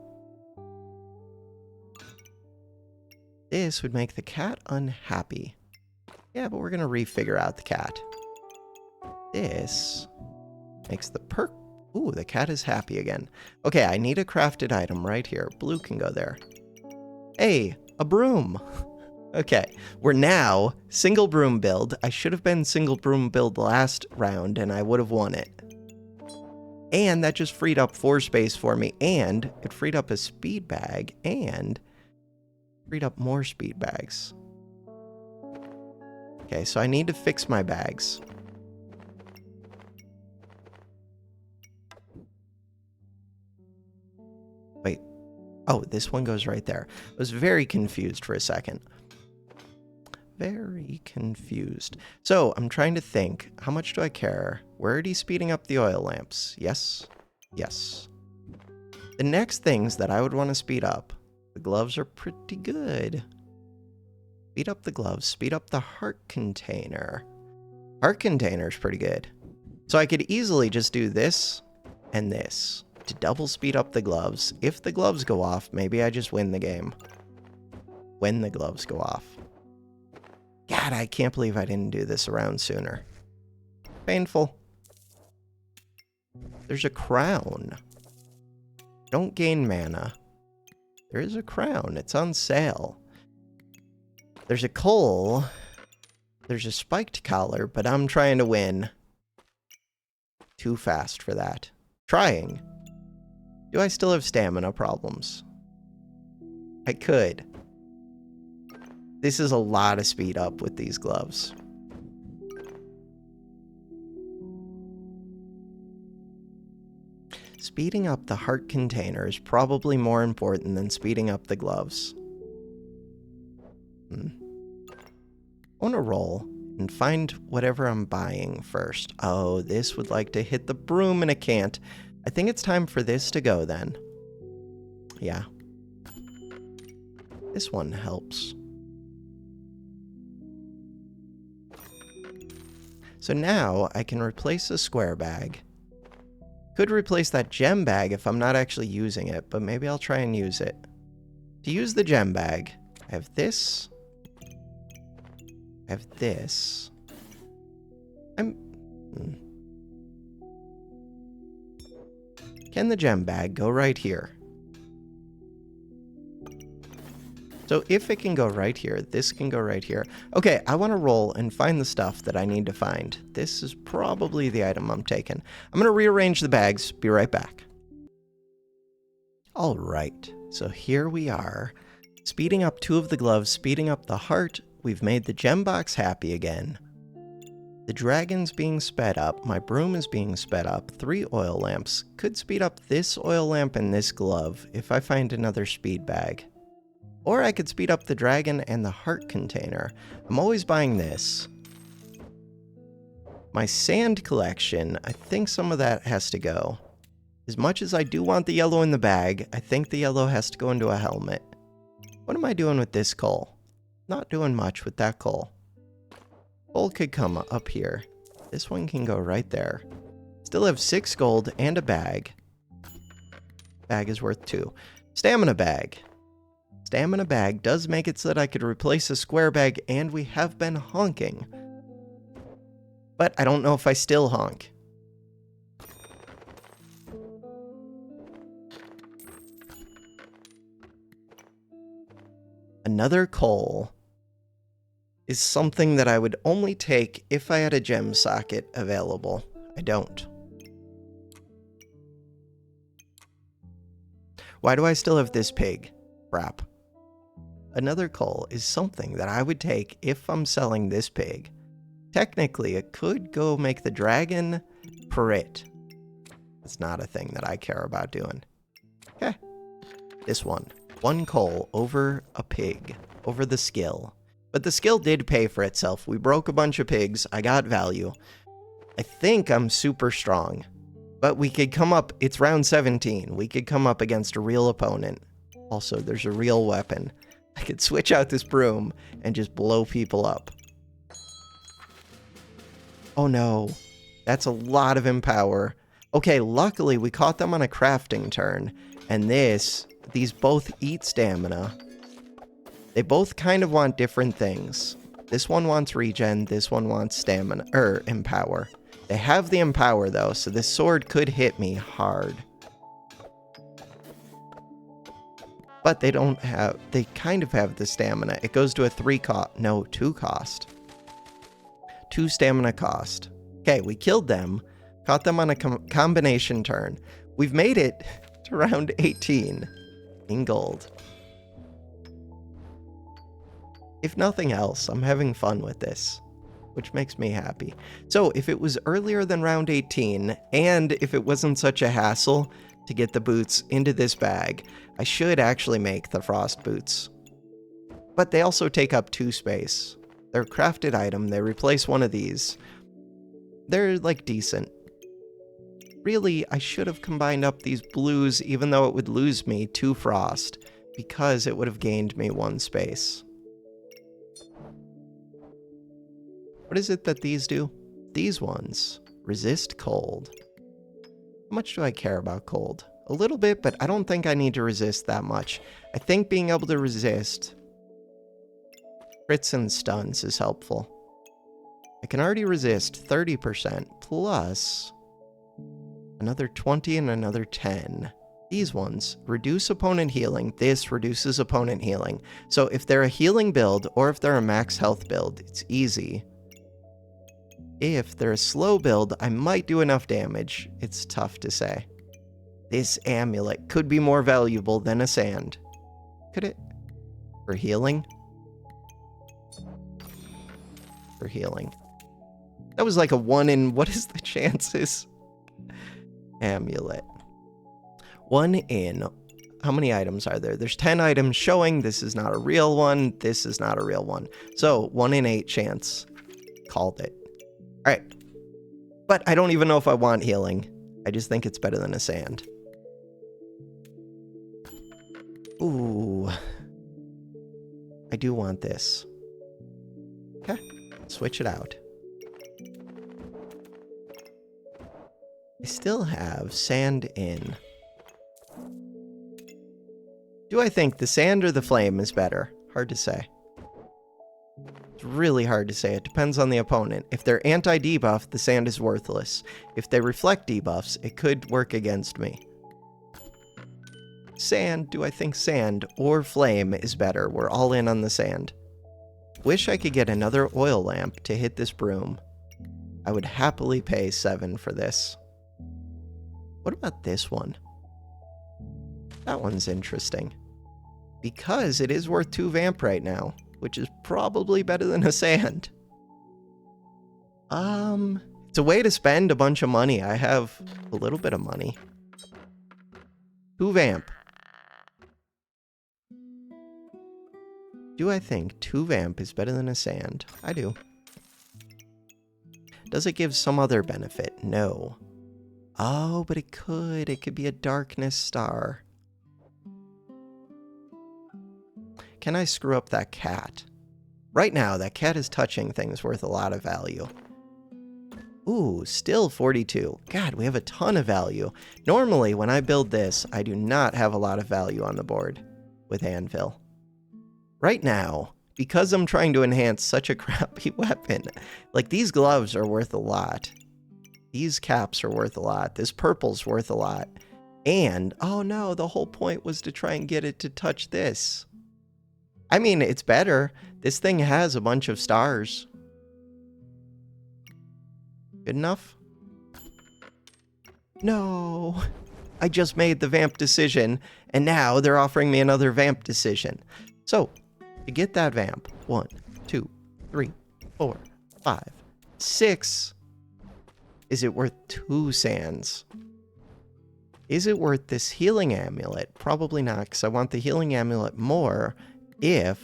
S1: This would make the cat unhappy. Yeah, but we're gonna refigure out the cat. This makes the perk... Ooh, the cat is happy again. Okay, I need a crafted item right here. Blue can go there. Hey, a broom. Okay, we're now single broom build. I should have been single broom build last round, and I would have won it. And that just freed up 4 space for me, and it freed up a speed bag, and freed up more speed bags. Okay, so I need to fix my bags. Wait. Oh, this one goes right there. I was very confused for a second. Very confused. So, I'm trying to think. How much do I care? We're already speeding up the oil lamps. Yes. Yes. The next things that I would want to speed up. The gloves are pretty good. Speed up the gloves. Speed up the heart container. Heart container is pretty good. So I could easily just do this and this to double speed up the gloves. If the gloves go off, maybe I just win the game. When the gloves go off. God, I can't believe I didn't do this around sooner. Painful. There's a crown. Don't gain mana. There is a crown. It's on sale. There's a coal. There's a spiked collar, but I'm trying to win. Too fast for that. Trying. Do I still have stamina problems? I could. This is a lot of speed up with these gloves. Speeding up the heart container is probably more important than speeding up the gloves. I want to roll and find whatever I'm buying first. Oh, this would like to hit the broom and it can't. I think it's time for this to go then. Yeah. This one helps. So now I can replace a square bag. Could replace that gem bag if I'm not actually using it, but maybe I'll try and use it. To use the gem bag, I have this. I have this. Can the gem bag go right here? So if it can go right here, this can go right here. Okay, I want to roll and find the stuff that I need to find. This is probably the item I'm taking. I'm going to rearrange the bags. Be right back. All right, so here we are. Speeding up 2 of the gloves, speeding up the heart. We've made the gem box happy again. The dragon's being sped up. My broom is being sped up. 3 oil lamps. Could speed up this oil lamp and this glove if I find another speed bag. Or I could speed up the dragon and the heart container. I'm always buying this. My sand collection, I think some of that has to go. As much as I do want the yellow in the bag, I think the yellow has to go into a helmet. What am I doing with this coal? Not doing much with that coal. Coal could come up here. This one can go right there. Still have 6 gold and a bag. Bag is worth 2. Stamina bag. Stamina bag does make it so that I could replace a square bag, and we have been honking. But I don't know if I still honk. Another coal is something that I would only take if I had a gem socket available. I don't. Why do I still have this pig? Crap. Another coal is something that I would take if I'm selling this pig. Technically, it could go make the dragon prit. It's not a thing that I care about doing. Okay. This one. 1 coal over a pig. Over the skill. But the skill did pay for itself. We broke a bunch of pigs. I got value. I think I'm super strong. But we could come up... It's round 17. We could come up against a real opponent. Also, there's a real weapon. I could switch out this broom and just blow people up. Oh no, that's a lot of empower. Okay, luckily we caught them on a crafting turn, and these both eat stamina. They both kind of want different things. This one wants regen, this one wants stamina, empower. They have the empower though, so this sword could hit me hard. But they kind of have the stamina. It goes to a 2 cost. 2 stamina cost. Okay, we killed them, caught them on a combination turn. We've made it to round 18 in gold. If nothing else, I'm having fun with this, which makes me happy. So if it was earlier than round 18, and if it wasn't such a hassle to get the boots into this bag, I should actually make the frost boots. But they also take up 2 space. They're a crafted item, they replace one of these. They're like decent. Really, I should have combined up these blues even though it would lose me 2 frost, because it would have gained me 1 space. What is it that these do? These ones resist cold. How much do I care about cold? A little bit, but I don't think I need to resist that much. I think being able to resist crits and stuns is helpful. I can already resist 30% plus another 20 and another 10. These ones reduce opponent healing. This reduces opponent healing. So if they're a healing build or if they're a max health build, it's easy. If they're a slow build, I might do enough damage. It's tough to say. This amulet could be more valuable than a sand. Could it? For healing? For healing. That was like a 1 in... What is the chances? Amulet. 1 in... How many items are there? There's 10 items showing. This is not a real one. This is not a real one. So, 1 in 8 chance. Called it. Alright. But I don't even know if I want healing. I just think it's better than a sand. Ooh. I do want this. Okay. Switch it out. I still have sand in. Do I think the sand or the flame is better? Hard to say. It's really hard to say. It depends on the opponent. If they're anti-debuff, the sand is worthless. If they reflect debuffs, it could work against me. Sand, do I think sand or flame is better? We're all in on the sand. Wish I could get another oil lamp to hit this broom. I would happily pay 7 for this. What about this one? That one's interesting. Because it is worth 2 vamp right now, which is probably better than a sand. It's a way to spend a bunch of money. I have a little bit of money. 2 vamp. Do I think 2 vamp is better than a sand? I do. Does it give some other benefit? No. Oh, but it could. It could be a darkness star. Can I screw up that cat? Right now, that cat is touching things worth a lot of value. Ooh, still 42. God, we have a ton of value. Normally, when I build this, I do not have a lot of value on the board with Anvil. Right now, because I'm trying to enhance such a crappy weapon, like these gloves are worth a lot. These caps are worth a lot. This purple's worth a lot. And, oh no, the whole point was to try and get it to touch this. I mean, it's better. This thing has a bunch of stars. Good enough? No. I just made the vamp decision, and now they're offering me another vamp decision. So, to get that vamp, 1, 2, 3, 4, 5, 6. Is it worth 2 sands? Is it worth this healing amulet? Probably not, because I want the healing amulet more if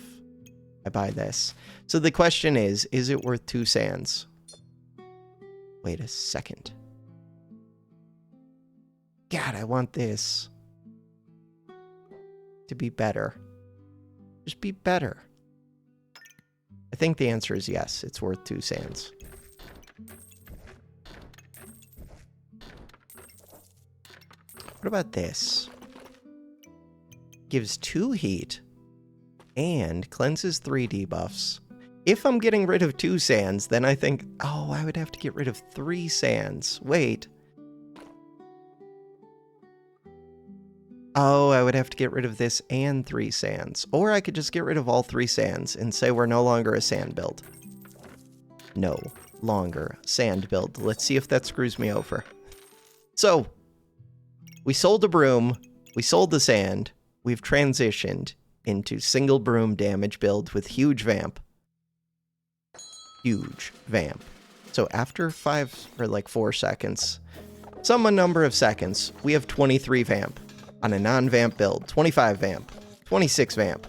S1: I buy this. So the question is it worth 2 sands? Wait a second. God, I want this. to be better. Just be better. I think the answer is yes. It's worth 2 sands. What about this? Gives 2 heat and cleanses 3 debuffs. If I'm getting rid of 2 sands, then I think, oh, I would have to get rid of 3 sands. Wait. Oh, I would have to get rid of this and 3 sands. Or I could just get rid of all 3 sands and say we're no longer a sand build. No longer sand build. Let's see if that screws me over. So, we sold a broom. We sold the sand. We've transitioned into single broom damage build with huge vamp. Huge vamp. So after 5 or like 4 seconds, some number of seconds, we have 23 vamp on a non-vamp build. 25 vamp. 26 vamp.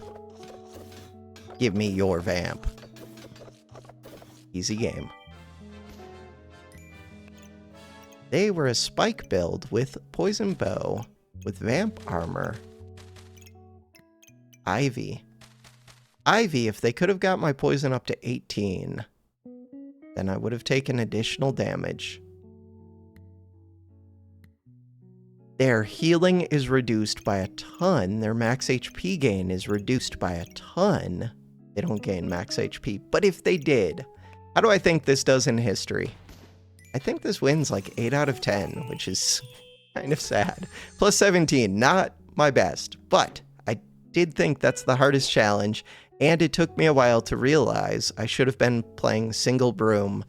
S1: Give me your vamp. Easy game. They were a spike build with poison bow, with vamp armor. Ivy. Ivy, if they could have got my poison up to 18, then I would have taken additional damage. Their healing is reduced by a ton. Their max HP gain is reduced by a ton. They don't gain max HP, but if they did, how do I think this does in history? I think this wins like 8 out of 10, which is kind of sad. Plus 17, not my best, but I did think that's the hardest challenge, and it took me a while to realize I should have been playing single broom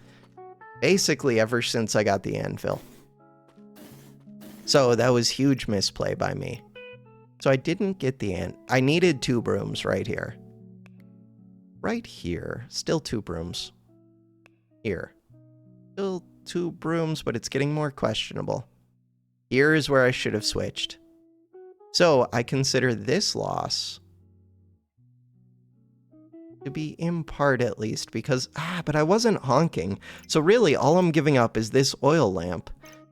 S1: basically ever since I got the anvil. So that was huge misplay by me. So I didn't get the I needed 2 brooms right here. Right here. Still 2 brooms. Here. Still 2 brooms, but it's getting more questionable. Here is where I should have switched. So I consider this loss to be in part at least, because, but I wasn't honking. So really, all I'm giving up is this oil lamp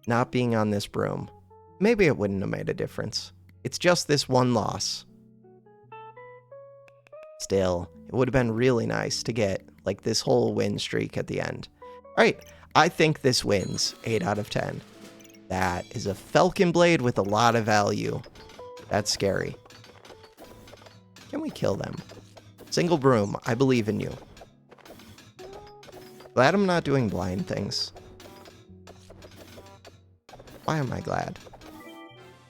S1: not being on this broom. Maybe it wouldn't have made a difference. It's just this one loss. Still, it would have been really nice to get, like, this whole win streak at the end. All right, I think this wins 8 out of 10. That is a Falcon Blade with a lot of value. That's scary. Can we kill them? Single broom, I believe in you. Glad I'm not doing blind things. Why am I glad?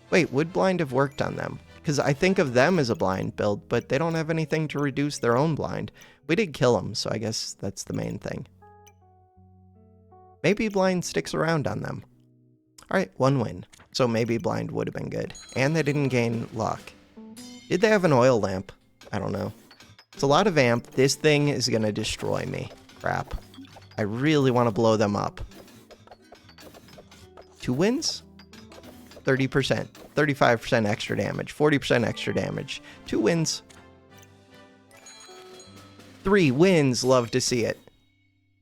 S1: Wait, would blind have worked on them? Because I think of them as a blind build, but they don't have anything to reduce their own blind. We did kill them, so I guess that's the main thing. Maybe blind sticks around on them. Alright, 1 win. So maybe blind would have been good. And they didn't gain luck. Did they have an oil lamp? I don't know. It's a lot of vamp. This thing is going to destroy me. Crap. I really want to blow them up. 2 wins? 30%. 35% extra damage. 40% extra damage. 2 wins. 3 wins. Love to see it.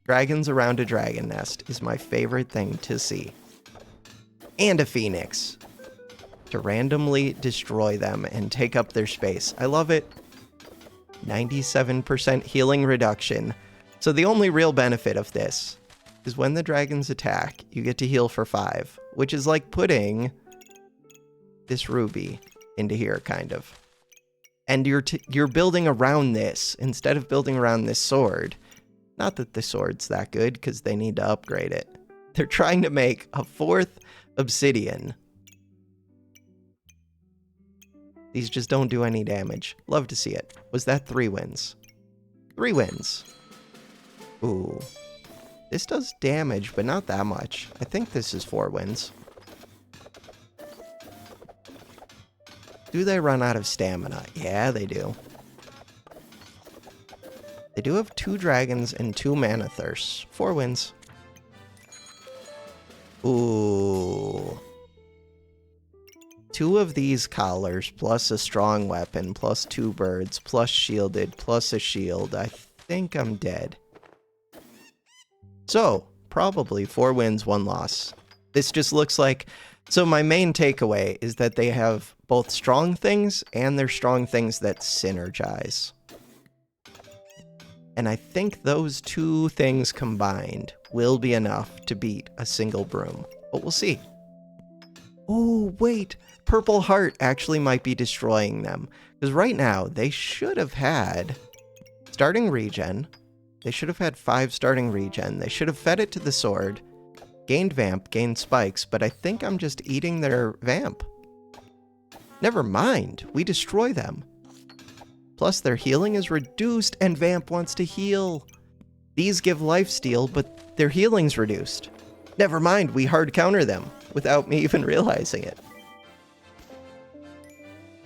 S1: Dragons around a dragon nest is my favorite thing to see. And a phoenix. To randomly destroy them and take up their space. I love it. 97% healing reduction. So the only real benefit of this is when the dragons attack, you get to heal for 5, which is like putting this ruby into here, kind of. And you're building around this instead of building around this sword. Not that the sword's that good, because they need to upgrade it. They're trying to make a 4th obsidian. These just don't do any damage. Love to see it. Was that 3 wins? 3 wins. Ooh. This does damage, but not that much. I think this is 4 wins. Do they run out of stamina? Yeah, they do. They do have 2 dragons and 2 mana thirsts. 4 wins. Ooh. 2 of these collars, plus a strong weapon, plus 2 birds, plus shielded, plus a shield. I think I'm dead. So, probably 4 wins, 1 loss. This just looks like... So my main takeaway is that they have both strong things and they're strong things that synergize. And I think those two things combined will be enough to beat a single broom, but we'll see. Oh, wait, Purple Heart actually might be destroying them, because right now they should have had starting regen. They should have had 5 starting regen. They should have fed it to the sword, gained vamp, gained spikes, but I think I'm just eating their vamp. Never mind, we destroy them. Plus their healing is reduced and vamp wants to heal. These give lifesteal, but their healing's reduced. Never mind, we hard counter them without me even realizing it.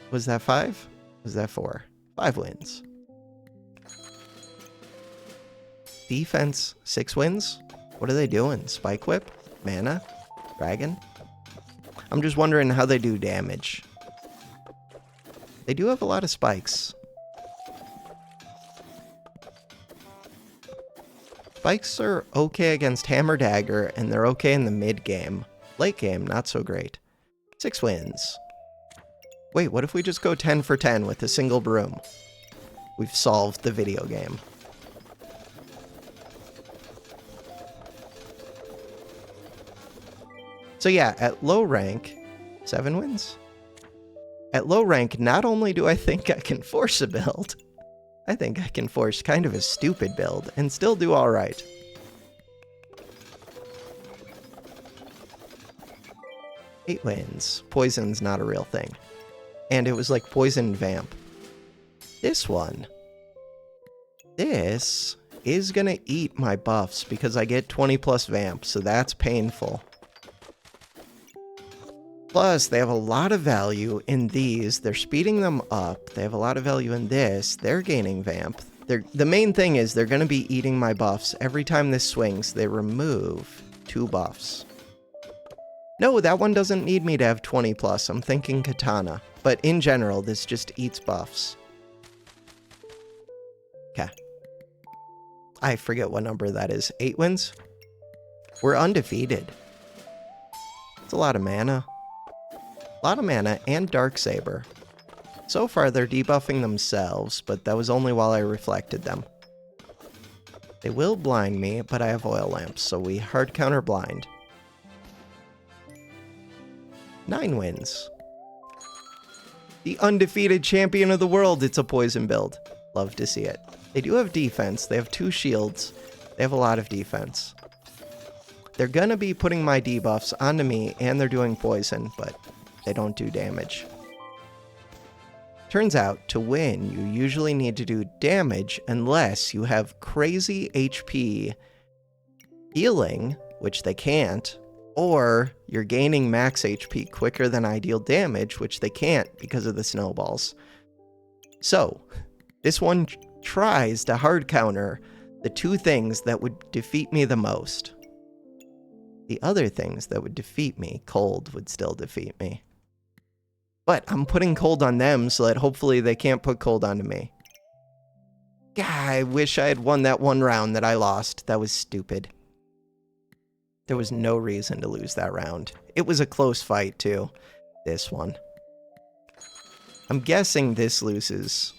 S1: Was that 5? Was that 4? 5 wins. Defense, 6 wins? What are they doing? Spike Whip? Mana? Dragon? I'm just wondering how they do damage. They do have a lot of spikes. Spikes are okay against Hammer Dagger, and they're okay in the mid game. Late game, not so great. 6 wins. Wait, what if we just go 10 for 10 with a single broom? We've solved the video game. So yeah, at low rank, 7 wins? At low rank, not only do I think I can force a build, I think I can force kind of a stupid build and still do alright. Eight wins. Poison's not a real thing. And it was like poison vamp. This one. This is gonna eat my buffs because I get 20 plus vamp, so that's painful. Plus, they have a lot of value in these. They're speeding them up. They have a lot of value in this. They're gaining vamp. The main thing is they're going to be eating my buffs. Every time this swings, they remove 2 buffs. No, that one doesn't need me to have 20 plus. I'm thinking Katana. But in general, this just eats buffs. Okay. I forget what number that is. 8 wins? We're undefeated. It's a lot of mana. A lot of mana and Darksaber. So far they're debuffing themselves, but that was only while I reflected them. They will blind me, but I have oil lamps, so we hard counter blind. 9 wins. The undefeated champion of the world. It's a poison build. Love to see it. They do have defense. They have 2 shields. They have a lot of defense. They're gonna be putting my debuffs onto me, and they're doing poison, but they don't do damage. Turns out, to win, you usually need to do damage unless you have crazy HP healing, which they can't, or you're gaining max HP quicker than ideal damage, which they can't because of the snowballs. So, this one tries to hard counter the 2 things that would defeat me the most. The other things that would defeat me, cold would still defeat me. But I'm putting cold on them so that hopefully they can't put cold onto me. God, I wish I had won that one round that I lost. That was stupid. There was no reason to lose that round. It was a close fight, too. This one. I'm guessing this loses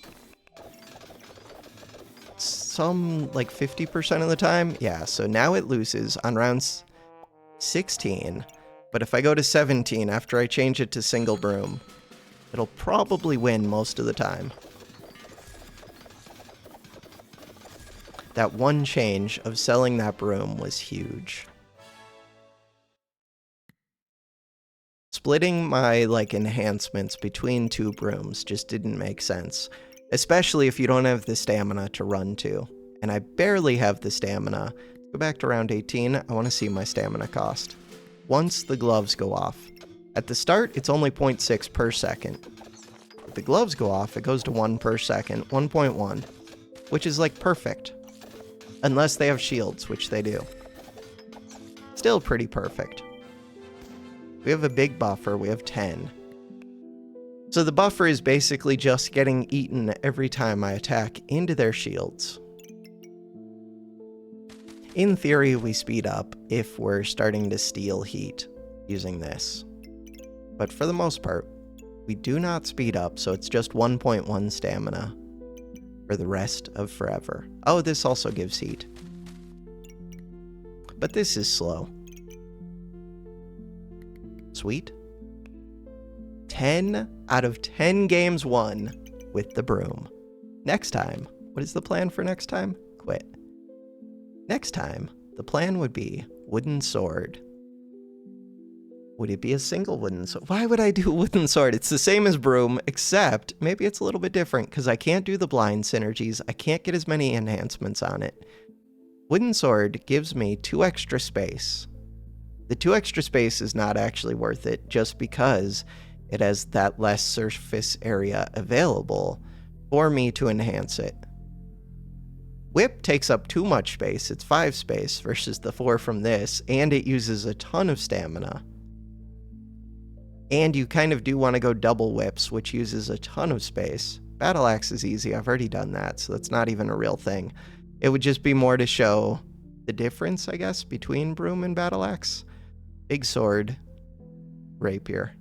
S1: some, like, 50% of the time. Yeah, so now it loses on rounds 16. But if I go to 17 after I change it to single broom, it'll probably win most of the time. That one change of selling that broom was huge. Splitting my, like, enhancements between 2 brooms just didn't make sense. Especially if you don't have the stamina to run to. And I barely have the stamina. Go back to round 18, I want to see my stamina cost. Once the gloves go off. At the start, it's only 0.6 per second. If the gloves go off, it goes to 1 per second, 1.1, which is like perfect. Unless they have shields, which they do. Still pretty perfect. We have a big buffer, we have 10. So the buffer is basically just getting eaten every time I attack into their shields. In theory, we speed up if we're starting to steal heat using this. But for the most part, We do not speed up, so it's just 1.1 stamina for the rest of forever. Oh, this also gives heat. But this is slow. Sweet. 10 out of 10 games won with the broom. Next time, what is the plan for next time? Quit. Next time, the plan would be wooden sword. Would it be a single wooden sword? Why would I do a wooden sword? It's the same as broom, except maybe it's a little bit different because I can't do the blind synergies. I can't get as many enhancements on it. Wooden sword gives me 2 extra space. The 2 extra space is not actually worth it just because it has that less surface area available for me to enhance it. Whip takes up too much space. It's 5 space versus the 4 from this, and it uses a ton of stamina. And you kind of do want to go double whips, which uses a ton of space. Battle axe is easy. I've already done that, so that's not even a real thing. It would just be more to show the difference, I guess, between broom and battle axe. Big sword, rapier.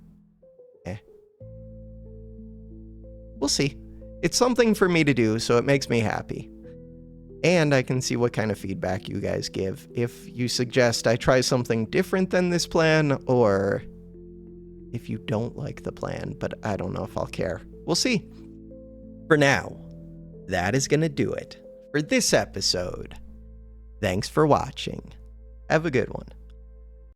S1: We'll see. It's something for me to do, so it makes me happy. And I can see what kind of feedback you guys give. If you suggest I try something different than this plan, or if you don't like the plan, but I don't know if I'll care. We'll see. For now, that is going to do it for this episode. Thanks for watching. Have a good one.